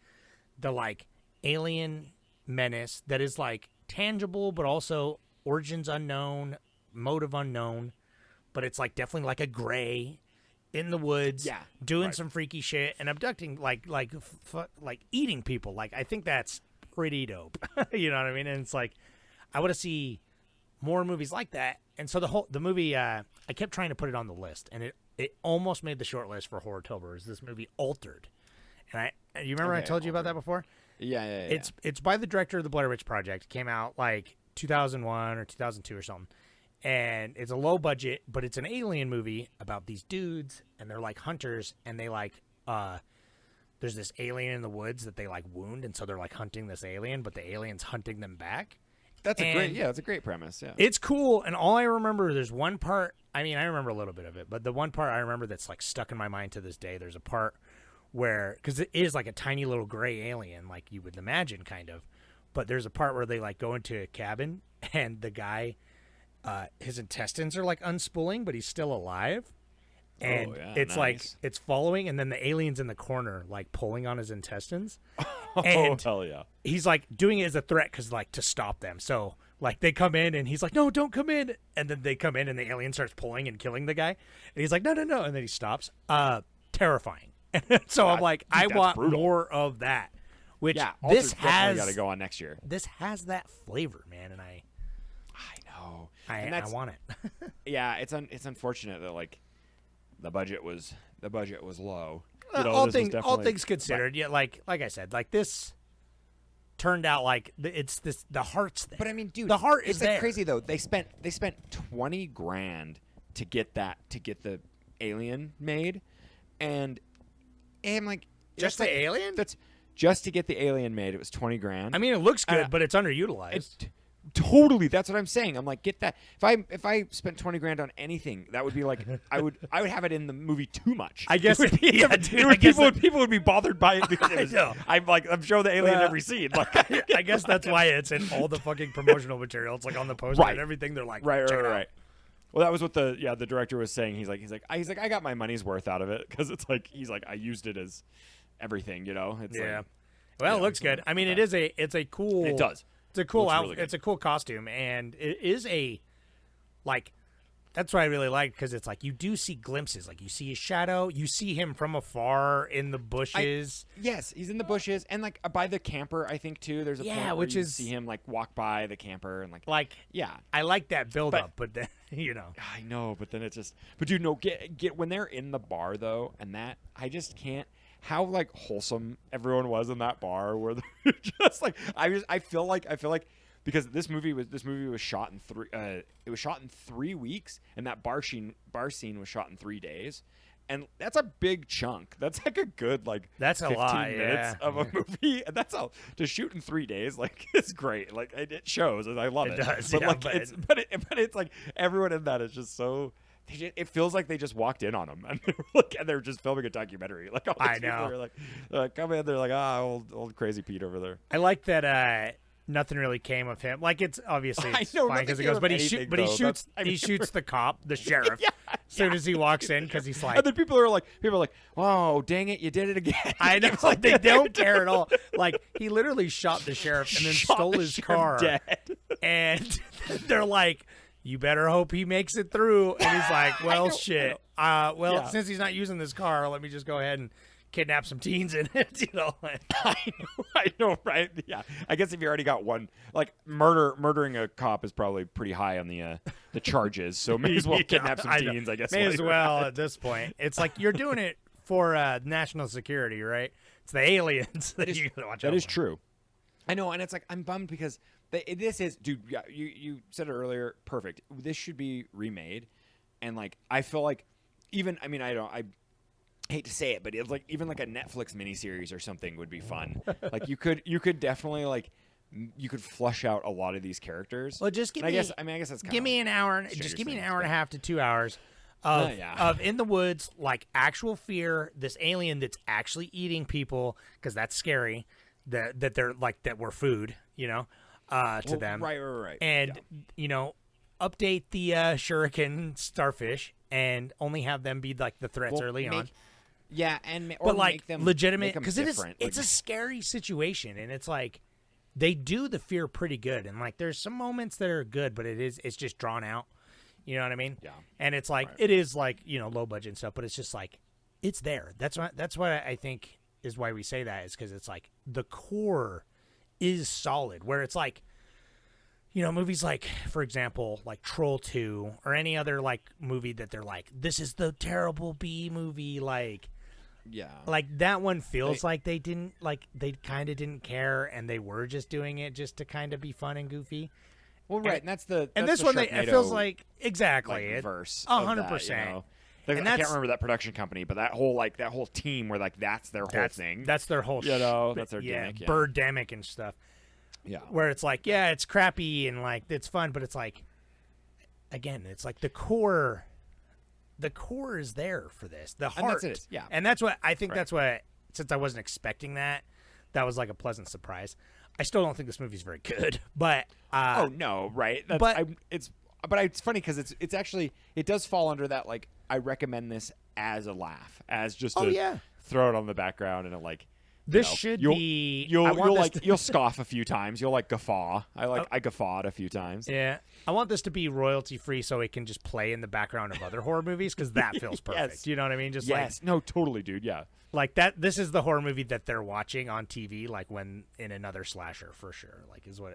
[SPEAKER 8] the like alien menace that is like tangible, but also origins unknown, motive unknown, but it's like definitely like a gray in the woods, doing some freaky shit and abducting like eating people. Like I think that's pretty dope. You know what I mean? And it's like I want to see more movies like that. And so the movie I kept trying to put it on the list, and it almost made the short list for Horrortober. Is this movie Altered? And you remember I told you about that before?
[SPEAKER 7] Yeah.
[SPEAKER 8] It's by the director of the Blair Witch Project. It came out like 2001 or 2002 or something. And it's a low budget, but it's an alien movie about these dudes, and they're like hunters, and they like there's this alien in the woods that they like wound, and so they're like hunting this alien, but the alien's hunting them back.
[SPEAKER 7] That's a great premise. Yeah,
[SPEAKER 8] it's cool. And all I remember, there's one part. I mean, I remember a little bit of it, but the one part I remember that's like stuck in my mind to this day. There's a part where, because it is like a tiny little gray alien, like you would imagine, kind of. But there's a part where they like go into a cabin, and the guy, his intestines are like unspooling, but he's still alive. And it's like it's following, and then the alien's in the corner, like pulling on his intestines. And
[SPEAKER 7] hell yeah!
[SPEAKER 8] He's like doing it as a threat because like to stop them. So like they come in, and he's like, "No, don't come in." And then they come in, and the alien starts pulling and killing the guy. And he's like, "No," and then he stops. Terrifying. So I'm like, I want more of that. Which this has
[SPEAKER 7] got to go on next year.
[SPEAKER 8] This has that flavor, man, and I
[SPEAKER 7] know.
[SPEAKER 8] I want it.
[SPEAKER 7] Yeah, it's unfortunate that like the budget was low. You know,
[SPEAKER 8] all things considered, yeah, like I said, like this turned out like it's the heart's there.
[SPEAKER 7] But I mean, dude,
[SPEAKER 8] the heart is
[SPEAKER 7] it's like
[SPEAKER 8] there.
[SPEAKER 7] crazy though. They spent $20,000 to get the alien made, and I'm like,
[SPEAKER 8] just the alien?
[SPEAKER 7] That's just to get the alien made. It was $20,000.
[SPEAKER 8] I mean, it looks good, but it's underutilized.
[SPEAKER 7] Totally, that's what I'm saying. I'm like, get that. If I spent $20,000 on anything, that would be like I would have it in the movie too much.
[SPEAKER 8] I guess
[SPEAKER 7] people would be bothered by it because
[SPEAKER 8] I know.
[SPEAKER 7] I'm showing the alien in every scene. Like,
[SPEAKER 8] I guess that's why it's in all the fucking promotional material. It's like on the poster and everything. They're like, check it out.
[SPEAKER 7] Well, that was what the director was saying. He's like I got my money's worth out of it because it's like I used it as everything. You know. It's
[SPEAKER 8] yeah.
[SPEAKER 7] Like,
[SPEAKER 8] well, it looks good. I mean, it's a cool.
[SPEAKER 7] It does.
[SPEAKER 8] It's a cool
[SPEAKER 7] Really
[SPEAKER 8] it's a cool costume, and it is a like. That's what I really like because it's like you do see glimpses, like you see his shadow, you see him from afar in the bushes.
[SPEAKER 7] Yes, he's in the bushes and like by the camper. I think too. There's a point where
[SPEAKER 8] which
[SPEAKER 7] you
[SPEAKER 8] is
[SPEAKER 7] see him like walk by the camper and
[SPEAKER 8] like
[SPEAKER 7] yeah.
[SPEAKER 8] I like that build up, but then you know.
[SPEAKER 7] I know, but then it's just. But dude, no, get when they're in the bar though, and that I just can't. How like wholesome everyone was in that bar, where they're just like I feel like because this movie was shot in 3 weeks, and that bar scene was shot in 3 days, and that's a big chunk. That's like a good
[SPEAKER 8] that's
[SPEAKER 7] 15
[SPEAKER 8] a lot,
[SPEAKER 7] minutes of a movie, and that's all to shoot in 3 days. Like it's great. Like it shows, and I love it.
[SPEAKER 8] It does,
[SPEAKER 7] but
[SPEAKER 8] yeah,
[SPEAKER 7] like
[SPEAKER 8] but
[SPEAKER 7] but it's like everyone in that is just so. It feels like they just walked in on them, and they're just filming a documentary. Like all these people are like, come in, they're like, old crazy Pete over there.
[SPEAKER 8] I like that. Nothing really came of him. Like it's obviously fine because he goes, but he shoots the cop, the sheriff, as soon as he walks in because he's like.
[SPEAKER 7] And then people are like, "Oh, dang it, you did it again!"
[SPEAKER 8] I know, like they don't care at all. Like he literally shot the sheriff and then stole his car,
[SPEAKER 7] dead.
[SPEAKER 8] And they're like. You better hope he makes it through. And he's like, well, shit. Since he's not using this car, let me just go ahead and kidnap some teens in it. You know,
[SPEAKER 7] I know, right? Yeah, I guess if you already got one, like murdering a cop is probably pretty high on the charges. So may as well kidnap some teens. I guess
[SPEAKER 8] may as well at this point. It's like you're doing it for national security, right? It's the aliens that you gotta watch out
[SPEAKER 7] That is
[SPEAKER 8] for.
[SPEAKER 7] true. I know, and it's like I'm bummed because this is, dude. Yeah, you said it earlier. Perfect. This should be remade, and like I feel like even I hate to say it, but it's like even like a Netflix miniseries or something would be fun. Like you could definitely like you could flush out a lot of these characters.
[SPEAKER 8] Well, just give
[SPEAKER 7] And
[SPEAKER 8] me.
[SPEAKER 7] I guess that's kind
[SPEAKER 8] give
[SPEAKER 7] of
[SPEAKER 8] me an hour.
[SPEAKER 7] Stranger
[SPEAKER 8] Just give me an
[SPEAKER 7] Things,
[SPEAKER 8] hour and a
[SPEAKER 7] but-
[SPEAKER 8] half to 2 hours of
[SPEAKER 7] Yeah.
[SPEAKER 8] of in the woods, like actual fear. This alien that's actually eating people because that's scary. That they're like that we're food, to them.
[SPEAKER 7] Right.
[SPEAKER 8] And update the shuriken starfish and only have them be like the threats
[SPEAKER 7] Well,
[SPEAKER 8] early on.
[SPEAKER 7] Yeah, and
[SPEAKER 8] But like
[SPEAKER 7] make them
[SPEAKER 8] legitimate,
[SPEAKER 7] because
[SPEAKER 8] because it's a scary situation, and it's like they do the fear pretty good, and like there's some moments that are good, but it's just drawn out. You know what I mean?
[SPEAKER 7] Yeah.
[SPEAKER 8] And it's like it is like low budget and stuff, but it's just like it's there. That's what I think is why we say that, is because it's like the core is solid. Where it's like movies like, for example, like Troll 2 or any other like movie that they're like, this is the terrible B movie, like that one feels like they kind of didn't care, and they were just doing it just to kind of be fun and goofy.
[SPEAKER 7] Well, right, and that's the
[SPEAKER 8] this
[SPEAKER 7] the
[SPEAKER 8] one it feels
[SPEAKER 7] Sharknado,
[SPEAKER 8] like exactly
[SPEAKER 7] like, verse
[SPEAKER 8] 100%.
[SPEAKER 7] I
[SPEAKER 8] And
[SPEAKER 7] can't remember that production company, but that whole team where like that's their whole thing.
[SPEAKER 8] That's their whole
[SPEAKER 7] that's their gimmick. Yeah.
[SPEAKER 8] Birdemic and stuff.
[SPEAKER 7] Yeah.
[SPEAKER 8] Where it's like, yeah, it's crappy and like it's fun, but it's like, again, it's like the core is there for this. The heart.
[SPEAKER 7] And that's it. Yeah.
[SPEAKER 8] And that's what I think. That's what, since I wasn't expecting that was like a pleasant surprise. I still don't think this movie's very good, but
[SPEAKER 7] oh no, right? But it's funny because it's actually, it does fall under that, like, I recommend this as a laugh, as just to throw it on the background, and it like
[SPEAKER 8] this should be.
[SPEAKER 7] You'll scoff a few times. You'll like guffaw. I guffawed a few times.
[SPEAKER 8] Yeah, I want this to be royalty free so it can just play in the background of other horror movies, because that feels perfect.
[SPEAKER 7] Yes.
[SPEAKER 8] You know what I mean? Just
[SPEAKER 7] no, totally, dude. Yeah.
[SPEAKER 8] Like that. This is the horror movie that they're watching on TV, like when in another slasher, for sure. Like is what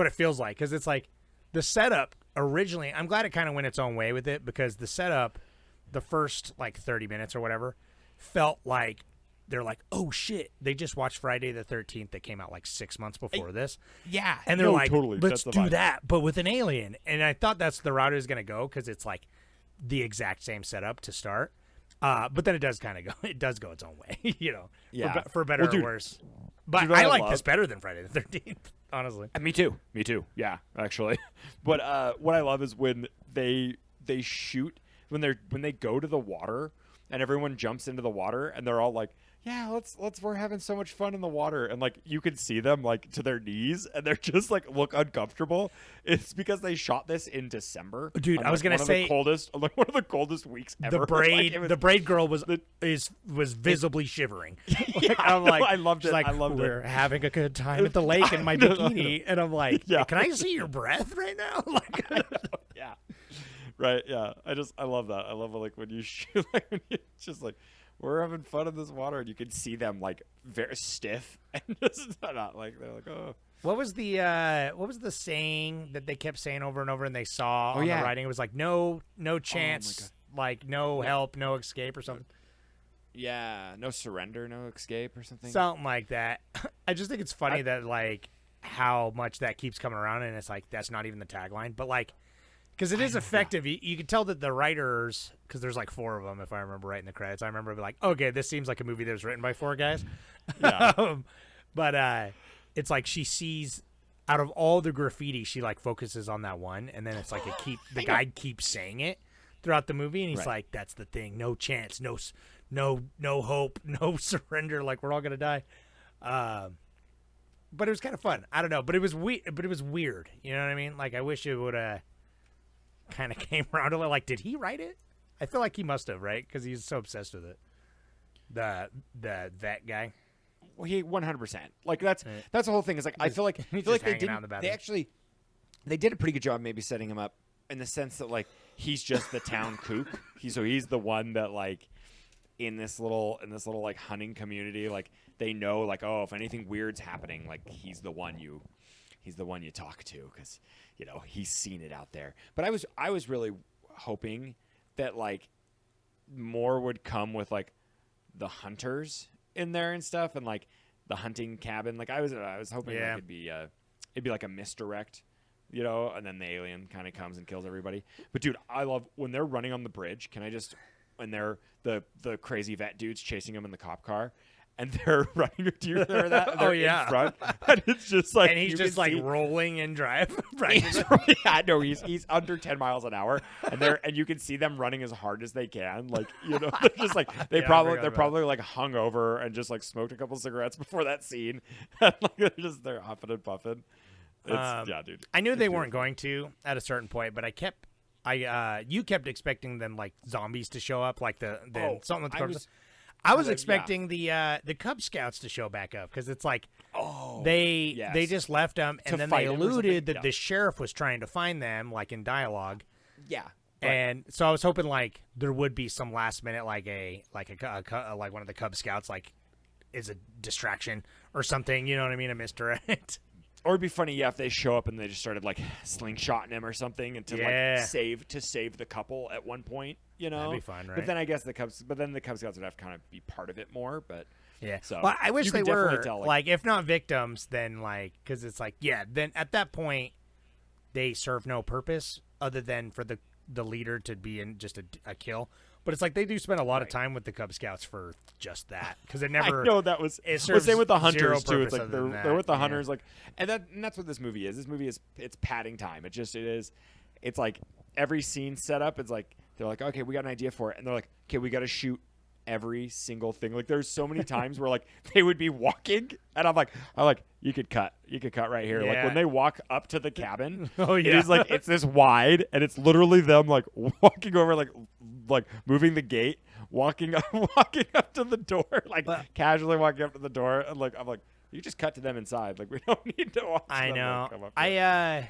[SPEAKER 8] it feels like, because it's like the setup originally. I'm glad it kind of went its own way with it, because the setup, the first like 30 minutes or whatever, felt like they're like, oh shit, they just watched Friday the 13th that came out like 6 months before this.
[SPEAKER 7] Yeah.
[SPEAKER 8] And they're like,
[SPEAKER 7] totally.
[SPEAKER 8] let's
[SPEAKER 7] That's the
[SPEAKER 8] do
[SPEAKER 7] vibe.
[SPEAKER 8] that, but with an alien. And I thought that's the route it was going to go, because it's like the exact same setup to start. But then it does kind of go. It does go its own way,
[SPEAKER 7] Yeah.
[SPEAKER 8] for better
[SPEAKER 7] Well, dude,
[SPEAKER 8] or worse. But
[SPEAKER 7] dude,
[SPEAKER 8] I
[SPEAKER 7] I
[SPEAKER 8] like
[SPEAKER 7] love-
[SPEAKER 8] this better than Friday the 13th, honestly.
[SPEAKER 7] Me too. Yeah, actually. But what I love is when they shoot, when they go to the water and everyone jumps into the water and they're all like, yeah, we're having so much fun in the water, and like you can see them like to their knees and they're just like look uncomfortable. It's because they shot this in December.
[SPEAKER 8] Dude,
[SPEAKER 7] on,
[SPEAKER 8] I was
[SPEAKER 7] like,
[SPEAKER 8] gonna
[SPEAKER 7] one of
[SPEAKER 8] say-
[SPEAKER 7] the coldest, like one of the coldest weeks ever.
[SPEAKER 8] The braid,
[SPEAKER 7] Like, it was-
[SPEAKER 8] the braid girl was visibly shivering.
[SPEAKER 7] Yeah,
[SPEAKER 8] I'm like,
[SPEAKER 7] I loved
[SPEAKER 8] she's
[SPEAKER 7] it.
[SPEAKER 8] Like,
[SPEAKER 7] I loved
[SPEAKER 8] we're
[SPEAKER 7] it.
[SPEAKER 8] having a good time at the lake in my bikini, and I'm like,
[SPEAKER 7] Yeah.
[SPEAKER 8] can I see your breath right now? Like,
[SPEAKER 7] Yeah. Right. Yeah. I love that. I love like when you shoot, like when you just like, we're having fun in this water, and you can see them like very stiff and just not like, they're like, oh.
[SPEAKER 8] what was the saying that they kept saying over and over, and they saw on
[SPEAKER 7] yeah.
[SPEAKER 8] the writing? It was like, no chance, like no help, no escape, or something.
[SPEAKER 7] Yeah, no surrender, no escape, or something.
[SPEAKER 8] Something like that. I just think it's funny that like how much that keeps coming around, and it's like that's not even the tagline, but like, because it is effective. You can tell that the writers, because there's like 4 of them, if I remember right in the credits. I remember being like, okay, this seems like a movie that was written by 4 guys.
[SPEAKER 7] Yeah.
[SPEAKER 8] But it's like she sees out of all the graffiti, she like focuses on that one, and then it's like the guy keeps saying it throughout the movie, and he's
[SPEAKER 7] Right.
[SPEAKER 8] like, that's the thing, no chance, no hope, no surrender, like we're all gonna die. But it was kind of fun. I don't know, but it was weird. You know what I mean? Like I wish it would have kind of came around to like, did he write it? I feel like he must have, right? Because he's so obsessed with it. The vet guy.
[SPEAKER 7] Well, he 100%. Like that's the whole thing. Is like I feel like
[SPEAKER 8] He's
[SPEAKER 7] they
[SPEAKER 8] just hanging out in the
[SPEAKER 7] didn't.
[SPEAKER 8] bathroom.
[SPEAKER 7] They actually they did a pretty good job maybe setting him up in the sense that like he's just the town kook. He's the one that like in this little like hunting community, like they know like, oh, if anything weird's happening, like he's the one you talk to, because he's seen it out there. But I was really hoping that like more would come with like the hunters in there and stuff, and like the hunting cabin. Like I was hoping
[SPEAKER 8] Yeah.
[SPEAKER 7] like it'd be like a misdirect, you know, and then the alien kind of comes and kills everybody. But dude, I love when they're running on the bridge. When they're the crazy vet dudes chasing them in the cop car, and they're running. Do you remember that? And they're
[SPEAKER 8] yeah.
[SPEAKER 7] in front, and it's just like
[SPEAKER 8] And he's
[SPEAKER 7] you
[SPEAKER 8] just
[SPEAKER 7] can
[SPEAKER 8] like
[SPEAKER 7] see-
[SPEAKER 8] rolling and drive. Right.
[SPEAKER 7] yeah, no, he's under 10 miles an hour, and you can see them running as hard as they can. Like, you know, they're just like
[SPEAKER 8] Yeah, I forgot
[SPEAKER 7] they're
[SPEAKER 8] about
[SPEAKER 7] probably like hungover and just like smoked a couple cigarettes before that scene. And, like, they're huffing and puffing. It's, yeah, dude.
[SPEAKER 8] I knew
[SPEAKER 7] It's
[SPEAKER 8] they weren't
[SPEAKER 7] beautiful.
[SPEAKER 8] going to at a certain point, but you kept expecting them like zombies to show up, like something with the Cubs. I was expecting the Cub Scouts to show back up because it's like they
[SPEAKER 7] yes.
[SPEAKER 8] just left them, and
[SPEAKER 7] To
[SPEAKER 8] then
[SPEAKER 7] fight
[SPEAKER 8] they
[SPEAKER 7] him or something?
[SPEAKER 8] alluded that
[SPEAKER 7] Yeah.
[SPEAKER 8] the sheriff was trying to find them, like in dialogue.
[SPEAKER 7] Yeah.
[SPEAKER 8] And so I was hoping like there would be some last minute like like one of the Cub Scouts like is a distraction or something, you know what I mean, a misdirect.
[SPEAKER 7] Or it'd be funny, if they show up and they just started like slingshotting him or something, and to
[SPEAKER 8] Yeah.
[SPEAKER 7] like save the couple at one point, you know.
[SPEAKER 8] That'd be fun, right?
[SPEAKER 7] But then I guess the Cubs Scouts would have to kind of be part of it more. But
[SPEAKER 8] Yeah.
[SPEAKER 7] So,
[SPEAKER 8] well, I wish
[SPEAKER 7] you
[SPEAKER 8] they
[SPEAKER 7] could definitely
[SPEAKER 8] were
[SPEAKER 7] tell,
[SPEAKER 8] like if not victims, then like because it's like then at that point they serve no purpose other than for the leader to be in just a kill. But it's like they do spend a lot of time with the Cub Scouts for just that because it never.
[SPEAKER 7] I know that was.
[SPEAKER 8] It
[SPEAKER 7] Well, same
[SPEAKER 8] serves
[SPEAKER 7] with the
[SPEAKER 8] zero
[SPEAKER 7] hunters too. It's
[SPEAKER 8] purpose
[SPEAKER 7] like
[SPEAKER 8] other
[SPEAKER 7] they're
[SPEAKER 8] than that,
[SPEAKER 7] with the
[SPEAKER 8] yeah.
[SPEAKER 7] hunters, like, and that's what this movie is. This movie is it's padding time. It is. It's like every scene set up. It's like they're like, okay, we got an idea for it, and they're like, okay, we got to shoot every single thing. Like there's so many times where like they would be walking, and I'm like, you could cut right here. Like
[SPEAKER 8] Yeah.
[SPEAKER 7] when they walk up to the cabin,
[SPEAKER 8] Oh,
[SPEAKER 7] it
[SPEAKER 8] yeah.
[SPEAKER 7] is like it's this wide, and it's literally them like walking over, like moving the gate. Walking up to the door, like casually walking up to the door, and like I'm like, you just cut to them inside. Like we don't need to watch.
[SPEAKER 8] I
[SPEAKER 7] them,
[SPEAKER 8] know.
[SPEAKER 7] like, come up here.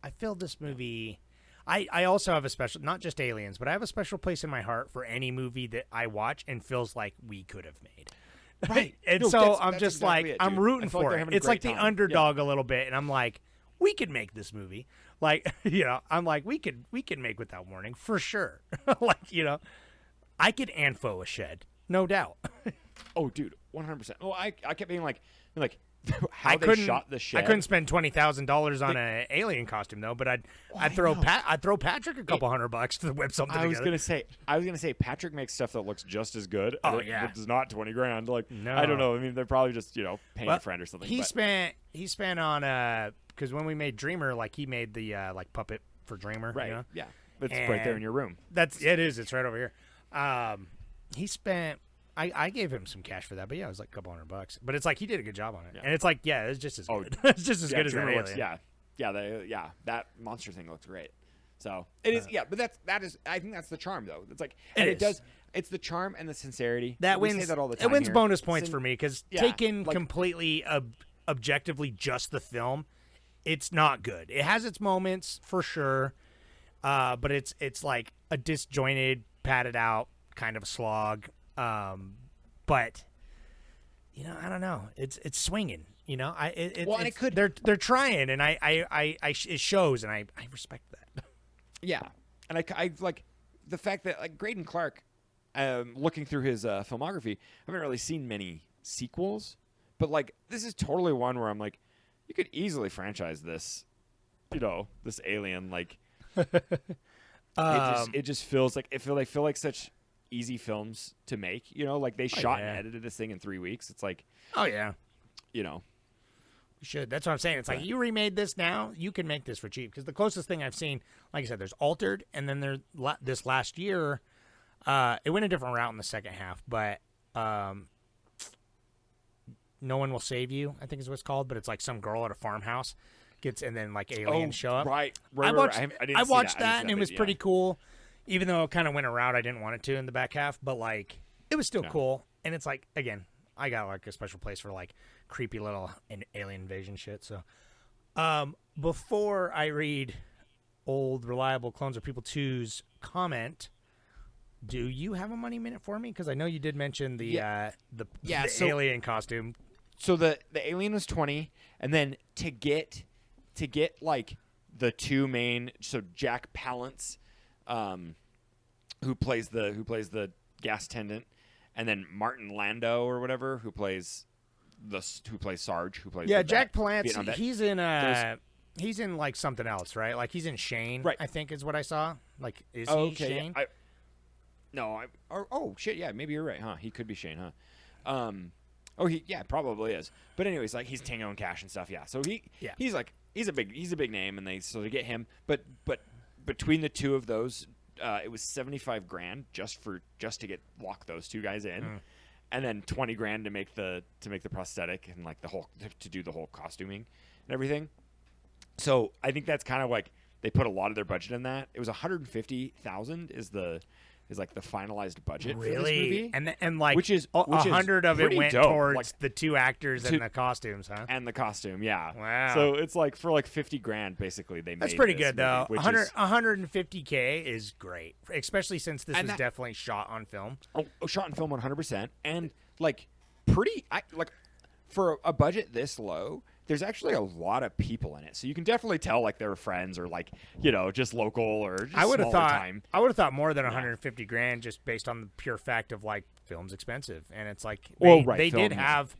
[SPEAKER 8] I feel this movie. I also have a special, not just Aliens, but I have a special place in my heart for any movie that I watch and feels like we could have made.
[SPEAKER 7] Right.
[SPEAKER 8] And
[SPEAKER 7] No,
[SPEAKER 8] so
[SPEAKER 7] that's
[SPEAKER 8] I'm just
[SPEAKER 7] exactly
[SPEAKER 8] like
[SPEAKER 7] it,
[SPEAKER 8] I'm
[SPEAKER 7] dude.
[SPEAKER 8] rooting
[SPEAKER 7] I feel like
[SPEAKER 8] for
[SPEAKER 7] they're
[SPEAKER 8] it.
[SPEAKER 7] having a
[SPEAKER 8] It's like
[SPEAKER 7] great
[SPEAKER 8] the
[SPEAKER 7] time.
[SPEAKER 8] underdog a little bit, and I'm like, we could make this movie. Like I'm like we could make Without Warning for sure. Like I could Anfo a shed, no doubt.
[SPEAKER 7] Oh, dude, 100%. Well, I kept being like how
[SPEAKER 8] I
[SPEAKER 7] they
[SPEAKER 8] couldn't
[SPEAKER 7] shot the shed.
[SPEAKER 8] I couldn't spend $20,000 on an alien costume though, but I'd throw Patrick a couple $100 to whip something
[SPEAKER 7] I was
[SPEAKER 8] together.
[SPEAKER 7] gonna say Patrick makes stuff that looks just as good.
[SPEAKER 8] Oh,
[SPEAKER 7] and
[SPEAKER 8] yeah.
[SPEAKER 7] it's not $20,000. Like
[SPEAKER 8] No.
[SPEAKER 7] I don't know. I mean, they're probably just paying
[SPEAKER 8] Well,
[SPEAKER 7] a friend or something.
[SPEAKER 8] He
[SPEAKER 7] but-
[SPEAKER 8] spent on because when we made Dreamer, like he made the like puppet for Dreamer,
[SPEAKER 7] right.
[SPEAKER 8] You know?
[SPEAKER 7] Yeah, it's right there in
[SPEAKER 8] And
[SPEAKER 7] your room.
[SPEAKER 8] It is. It's right over here. He spent. I gave him some cash for that, but yeah, it was like a couple $100. But it's like he did a good job on it, and it's like it's just as good. It's just as good as that
[SPEAKER 7] Dreamer
[SPEAKER 8] alien.
[SPEAKER 7] looks, that monster thing looks great. So it is, but that is. I think that's the charm, though. It's like, and it
[SPEAKER 8] is.
[SPEAKER 7] does. It's the charm and the sincerity.
[SPEAKER 8] That
[SPEAKER 7] We
[SPEAKER 8] wins.
[SPEAKER 7] say that all the time
[SPEAKER 8] It wins
[SPEAKER 7] here.
[SPEAKER 8] bonus points for me because
[SPEAKER 7] yeah,
[SPEAKER 8] taken
[SPEAKER 7] like-
[SPEAKER 8] completely objectively, just the film, it's not good. It has its moments for sure, but it's like a disjointed, padded out kind of a slog. But I don't know. It's swinging. And it
[SPEAKER 7] could-
[SPEAKER 8] they're trying, and it shows, and I respect that.
[SPEAKER 7] Yeah, and I like the fact that like Graydon Clark, looking through his filmography, I haven't really seen many sequels, but like this is totally one where I'm like, you could easily franchise this, this Alien. Like, it just feels like they feel like such easy films to make. Like they shot
[SPEAKER 8] yeah.
[SPEAKER 7] and edited this thing in 3 weeks. It's like,
[SPEAKER 8] Oh yeah.
[SPEAKER 7] you know,
[SPEAKER 8] We should. That's what I'm saying. It's like you remade this now, you can make this for cheap. Because the closest thing I've seen, like I said, there's Altered, and then there's this last year, it went a different route in the second half, but No One Will Save You, I think is what it's called. But it's like some girl at a farmhouse and then like aliens show up.
[SPEAKER 7] Right.
[SPEAKER 8] I watched,
[SPEAKER 7] I didn't
[SPEAKER 8] I
[SPEAKER 7] see
[SPEAKER 8] watched
[SPEAKER 7] that. I didn't
[SPEAKER 8] that,
[SPEAKER 7] see
[SPEAKER 8] and it
[SPEAKER 7] bit,
[SPEAKER 8] was
[SPEAKER 7] yeah.
[SPEAKER 8] pretty cool. Even though it kind of went a route I didn't want it to in the back half, but like it was still cool. And it's like, again, I got like a special place for like creepy little alien invasion shit. So, before I read Old Reliable Clones of People 2's comment, do you have a money minute for me? Because I know you did mention the
[SPEAKER 7] so-
[SPEAKER 8] alien costume.
[SPEAKER 7] So the alien was 20, and then to get like the two main, so Jack Palance, who plays the gas attendant, and then Martin Landau or whatever who plays Sarge, who plays
[SPEAKER 8] Yeah,
[SPEAKER 7] the
[SPEAKER 8] Jack
[SPEAKER 7] vet, Vietnam
[SPEAKER 8] Palance.
[SPEAKER 7] vet.
[SPEAKER 8] He's in like something else, right? Like he's in Shane.
[SPEAKER 7] Right.
[SPEAKER 8] I think is what I saw. Like is
[SPEAKER 7] Oh,
[SPEAKER 8] he
[SPEAKER 7] okay.
[SPEAKER 8] Shane?
[SPEAKER 7] Oh shit, yeah, maybe you're right, huh? He could be Shane, huh? He probably is. But anyways, like he's Tango and Cash and stuff, yeah. So he's a big name, and they get him. But between the two of those, it was $75,000 just to lock those two guys in, and then $20,000 to make the prosthetic and like to do the whole costuming and everything. So I think that's kind of like they put a lot of their budget in that. It was $150,000 is like the finalized budget for this movie.
[SPEAKER 8] And like
[SPEAKER 7] which is
[SPEAKER 8] 100 of it
[SPEAKER 7] pretty
[SPEAKER 8] went
[SPEAKER 7] dope.
[SPEAKER 8] towards
[SPEAKER 7] Like,
[SPEAKER 8] the two actors and the costumes, huh?
[SPEAKER 7] and the costume, yeah.
[SPEAKER 8] Wow.
[SPEAKER 7] So it's like for like $50,000 basically they made.
[SPEAKER 8] That's pretty
[SPEAKER 7] this
[SPEAKER 8] good
[SPEAKER 7] movie,
[SPEAKER 8] though.
[SPEAKER 7] which
[SPEAKER 8] 150K is great, especially since this was
[SPEAKER 7] that-
[SPEAKER 8] definitely shot on film.
[SPEAKER 7] shot and film 100%, and like for a budget this low, there's actually a lot of people in it, so you can definitely tell like they were friends or like just local or just
[SPEAKER 8] I would have
[SPEAKER 7] smaller
[SPEAKER 8] thought
[SPEAKER 7] time.
[SPEAKER 8] I would have thought more than 150 grand just based on the pure fact of like film's expensive, and it's like they
[SPEAKER 7] film,
[SPEAKER 8] did
[SPEAKER 7] yeah.
[SPEAKER 8] have,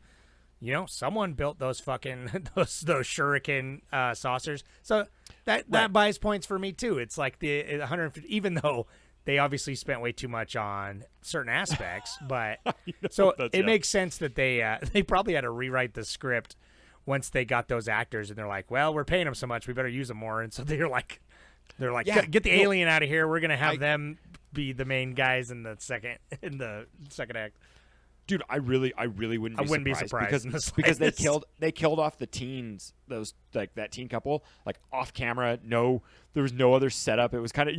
[SPEAKER 8] someone built those fucking those shuriken saucers, so that buys points for me too. It's like the 150, even though they obviously spent way too much on certain aspects, but so it makes sense that they probably had to rewrite the script once they got those actors, and they're like, well, we're paying them so much, we better use them more. And so they're like,
[SPEAKER 7] Yeah.
[SPEAKER 8] get the alien out of here. We're gonna have them be the main guys in the second act.
[SPEAKER 7] Dude, I really wouldn't be surprised because they killed off the teens, those like that teen couple, like off camera. No, there was no other setup. It was kind of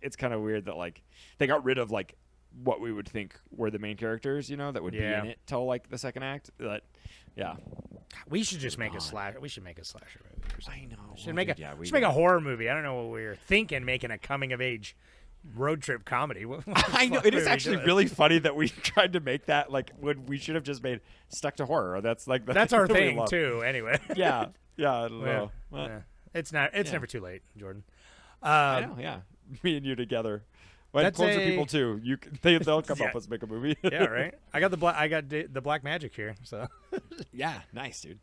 [SPEAKER 7] it's kind of weird that like they got rid of like what we would think were the main characters, that would be in it till like the second act. But yeah,
[SPEAKER 8] we should just make a slasher. We should make a slasher movie. Or something.
[SPEAKER 7] I know.
[SPEAKER 8] Should make a horror movie. I don't know what we were thinking, making a coming of age road trip comedy.
[SPEAKER 7] I know it is actually really funny that we tried to make that like when we should have just made stuck to horror. That's like
[SPEAKER 8] that's our
[SPEAKER 7] what we
[SPEAKER 8] thing
[SPEAKER 7] love.
[SPEAKER 8] too. Anyway,
[SPEAKER 7] yeah. I don't know.
[SPEAKER 8] Yeah. It's never too late, Jordan.
[SPEAKER 7] I know. Yeah, me and you together. Well,
[SPEAKER 8] That's
[SPEAKER 7] closer people too. They'll come
[SPEAKER 8] Yeah.
[SPEAKER 7] help us make a movie.
[SPEAKER 8] Yeah, right. I got the black magic here. So
[SPEAKER 7] Yeah, nice, dude.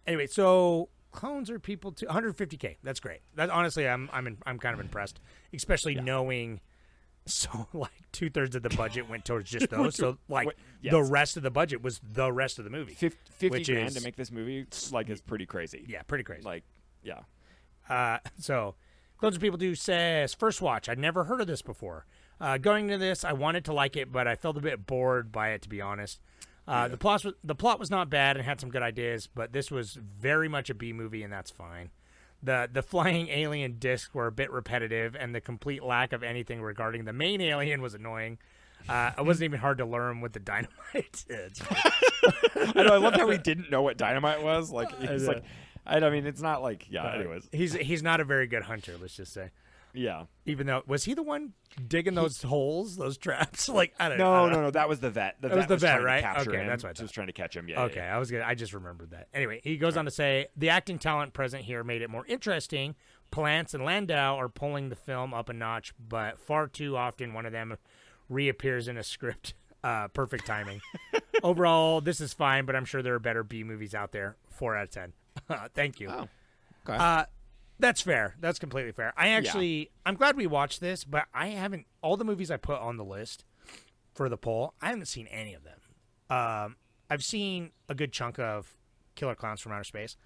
[SPEAKER 8] anyway, so clones are people too. 150K. That's great. That honestly, I'm kind of impressed, especially knowing. So like 2/3 of the budget went towards just those. So like the rest of the budget was the rest of the movie.
[SPEAKER 7] $50,000 to make this movie like is pretty crazy.
[SPEAKER 8] Yeah, pretty crazy.
[SPEAKER 7] Like, yeah.
[SPEAKER 8] So clones are people do says first watch. I'd never heard of this before. Going into this, I wanted to like it, but I felt a bit bored by it, to be honest. The plot was not bad and had some good ideas, but this was very much a B movie, and that's fine. The flying alien discs were a bit repetitive, and the complete lack of anything regarding the main alien was annoying. It wasn't even hard to learn with the dynamite.
[SPEAKER 7] I know. I loved how he didn't know what dynamite was. Like, he's like, I mean, it's not like, anyways.
[SPEAKER 8] He's not a very good hunter, let's just say.
[SPEAKER 7] Yeah.
[SPEAKER 8] Even though, was he the one digging those holes, those traps? Like, I don't know.
[SPEAKER 7] No. That was the vet.
[SPEAKER 8] That was the vet,
[SPEAKER 7] trying
[SPEAKER 8] right?
[SPEAKER 7] to capture
[SPEAKER 8] Okay,
[SPEAKER 7] him.
[SPEAKER 8] that's what I thought.
[SPEAKER 7] Was trying to catch him. Yeah.
[SPEAKER 8] Okay,
[SPEAKER 7] yeah.
[SPEAKER 8] I just remembered that. Anyway, he goes on to say the acting talent present here made it more interesting. Palance and Landau are pulling the film up a notch, but far too often one of them reappears in a script. Perfect timing. Overall, this is fine, but I'm sure there are better B movies out there. 4 out of 10. Thank you.
[SPEAKER 7] Oh, okay.
[SPEAKER 8] That's fair. That's completely fair. I'm glad we watched this, but I haven't. All the movies I put on the list for the poll, I haven't seen any of them. I've seen a good chunk of Killer Clowns from Outer Space,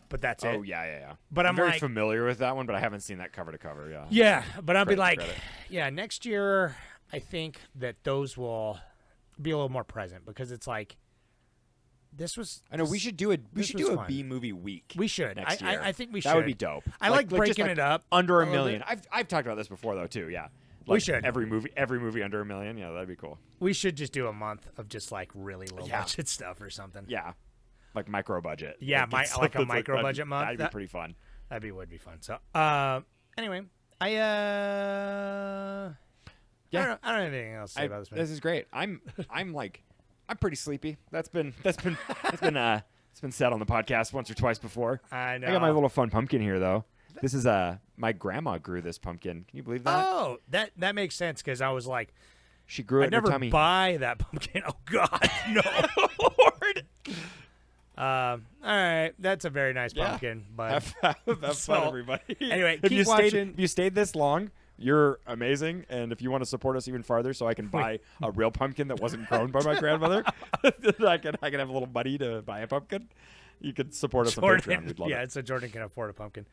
[SPEAKER 8] but that's it.
[SPEAKER 7] Oh yeah.
[SPEAKER 8] But I'm
[SPEAKER 7] very
[SPEAKER 8] like,
[SPEAKER 7] familiar with that one, but I haven't seen that cover to cover. Yeah.
[SPEAKER 8] yeah. But I'll be
[SPEAKER 7] Credit,
[SPEAKER 8] like,
[SPEAKER 7] credit.
[SPEAKER 8] yeah. Next year, I think that those will be a little more present because it's like this was.
[SPEAKER 7] I know we should do a
[SPEAKER 8] fun.
[SPEAKER 7] B movie week.
[SPEAKER 8] We should.
[SPEAKER 7] Next year.
[SPEAKER 8] I think we should.
[SPEAKER 7] That would be dope.
[SPEAKER 8] I like breaking
[SPEAKER 7] just,
[SPEAKER 8] it up
[SPEAKER 7] under
[SPEAKER 8] a
[SPEAKER 7] a
[SPEAKER 8] little
[SPEAKER 7] million.
[SPEAKER 8] bit.
[SPEAKER 7] I've talked about this before though too. Yeah.
[SPEAKER 8] We should.
[SPEAKER 7] every movie under a million. Yeah, that'd be cool.
[SPEAKER 8] We should just do a month of just like really low budget stuff or something.
[SPEAKER 7] Yeah, like micro budget.
[SPEAKER 8] Yeah,
[SPEAKER 7] it's
[SPEAKER 8] like a
[SPEAKER 7] something
[SPEAKER 8] micro budget month.
[SPEAKER 7] That'd be pretty fun.
[SPEAKER 8] Would be fun. So, anyway, I don't have anything else to say about this movie.
[SPEAKER 7] This is great. I'm pretty sleepy. That's been said on the podcast once or twice before.
[SPEAKER 8] I know.
[SPEAKER 7] I got my little fun pumpkin here though. This is my grandma grew this pumpkin. Can you believe that?
[SPEAKER 8] Oh, that makes sense because I was like,
[SPEAKER 7] She grew it
[SPEAKER 8] I'd
[SPEAKER 7] in her
[SPEAKER 8] never
[SPEAKER 7] tummy.
[SPEAKER 8] buy that pumpkin. Oh God, no.
[SPEAKER 7] Lord.
[SPEAKER 8] All right, that's a very nice pumpkin, but
[SPEAKER 7] Have
[SPEAKER 8] So,
[SPEAKER 7] fun, everybody.
[SPEAKER 8] anyway,
[SPEAKER 7] if
[SPEAKER 8] keep
[SPEAKER 7] you
[SPEAKER 8] watching.
[SPEAKER 7] if you stayed this long, you're amazing. And if you want to support us even farther, so I can buy a real pumpkin that wasn't grown by my grandmother, I can have a little money to buy a pumpkin. You could support us on Patreon. We'd love it.
[SPEAKER 8] So Jordan can afford a pumpkin.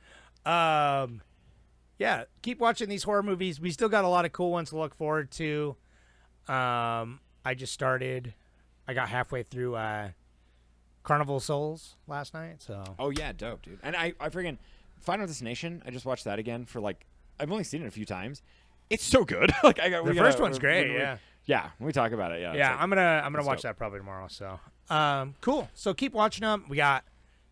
[SPEAKER 8] Yeah, keep watching these horror movies. We still got a lot of cool ones to look forward to. I got halfway through Carnival of Souls last night, so
[SPEAKER 7] Oh yeah, dope, dude. And I freaking Final Destination. I just watched that again for like I've only seen it a few times. It's so good. Like
[SPEAKER 8] the first one's great.
[SPEAKER 7] Yeah, when we talk about it. Yeah,
[SPEAKER 8] Yeah,
[SPEAKER 7] it's
[SPEAKER 8] I'm gonna watch that probably tomorrow. So, cool. So keep watching them. We got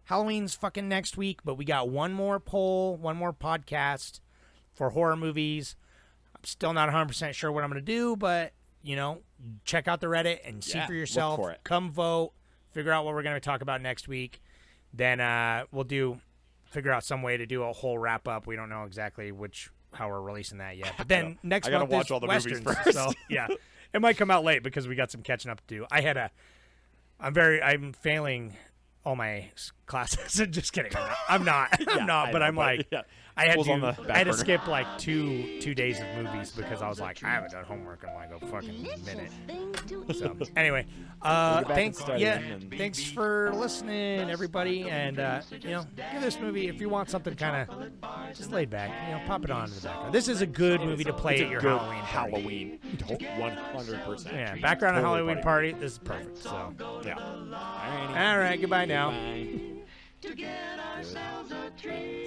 [SPEAKER 8] Halloween's fucking next week, but we got one more poll, one more podcast for horror movies. I'm still not 100% sure what I'm gonna do, but check out the Reddit and see
[SPEAKER 7] Yeah,
[SPEAKER 8] for
[SPEAKER 7] look
[SPEAKER 8] yourself.
[SPEAKER 7] for it.
[SPEAKER 8] Come vote. Figure out what we're gonna talk about next week. Then we'll figure out some way to do a whole wrap up. We don't know exactly how we're releasing that yet. But then next
[SPEAKER 7] I gotta
[SPEAKER 8] month
[SPEAKER 7] watch
[SPEAKER 8] is
[SPEAKER 7] all the movies
[SPEAKER 8] Westerns,
[SPEAKER 7] first.
[SPEAKER 8] So yeah, it might come out late because we got some catching up to do. I'm failing all my classes. Just kidding. I'm not. But I'm like, I had
[SPEAKER 7] School's on the
[SPEAKER 8] to.
[SPEAKER 7] back
[SPEAKER 8] I had to
[SPEAKER 7] burner.
[SPEAKER 8] skip like two days of movies because I was like, I haven't done homework in like a fucking minute. So anyway,
[SPEAKER 7] back and
[SPEAKER 8] thanks.
[SPEAKER 7] start
[SPEAKER 8] Yeah,
[SPEAKER 7] again and-
[SPEAKER 8] thanks for listening, everybody. And give this movie if you want something kind of just laid back. Pop it on in the background. This is a good movie to play at your
[SPEAKER 7] good
[SPEAKER 8] Halloween. Party.
[SPEAKER 7] 100%.
[SPEAKER 8] Yeah, background
[SPEAKER 7] Totally
[SPEAKER 8] Halloween party. This is perfect. So,
[SPEAKER 7] Yeah.
[SPEAKER 8] all right, goodbye now.
[SPEAKER 7] Bye.
[SPEAKER 3] To get ourselves a treat.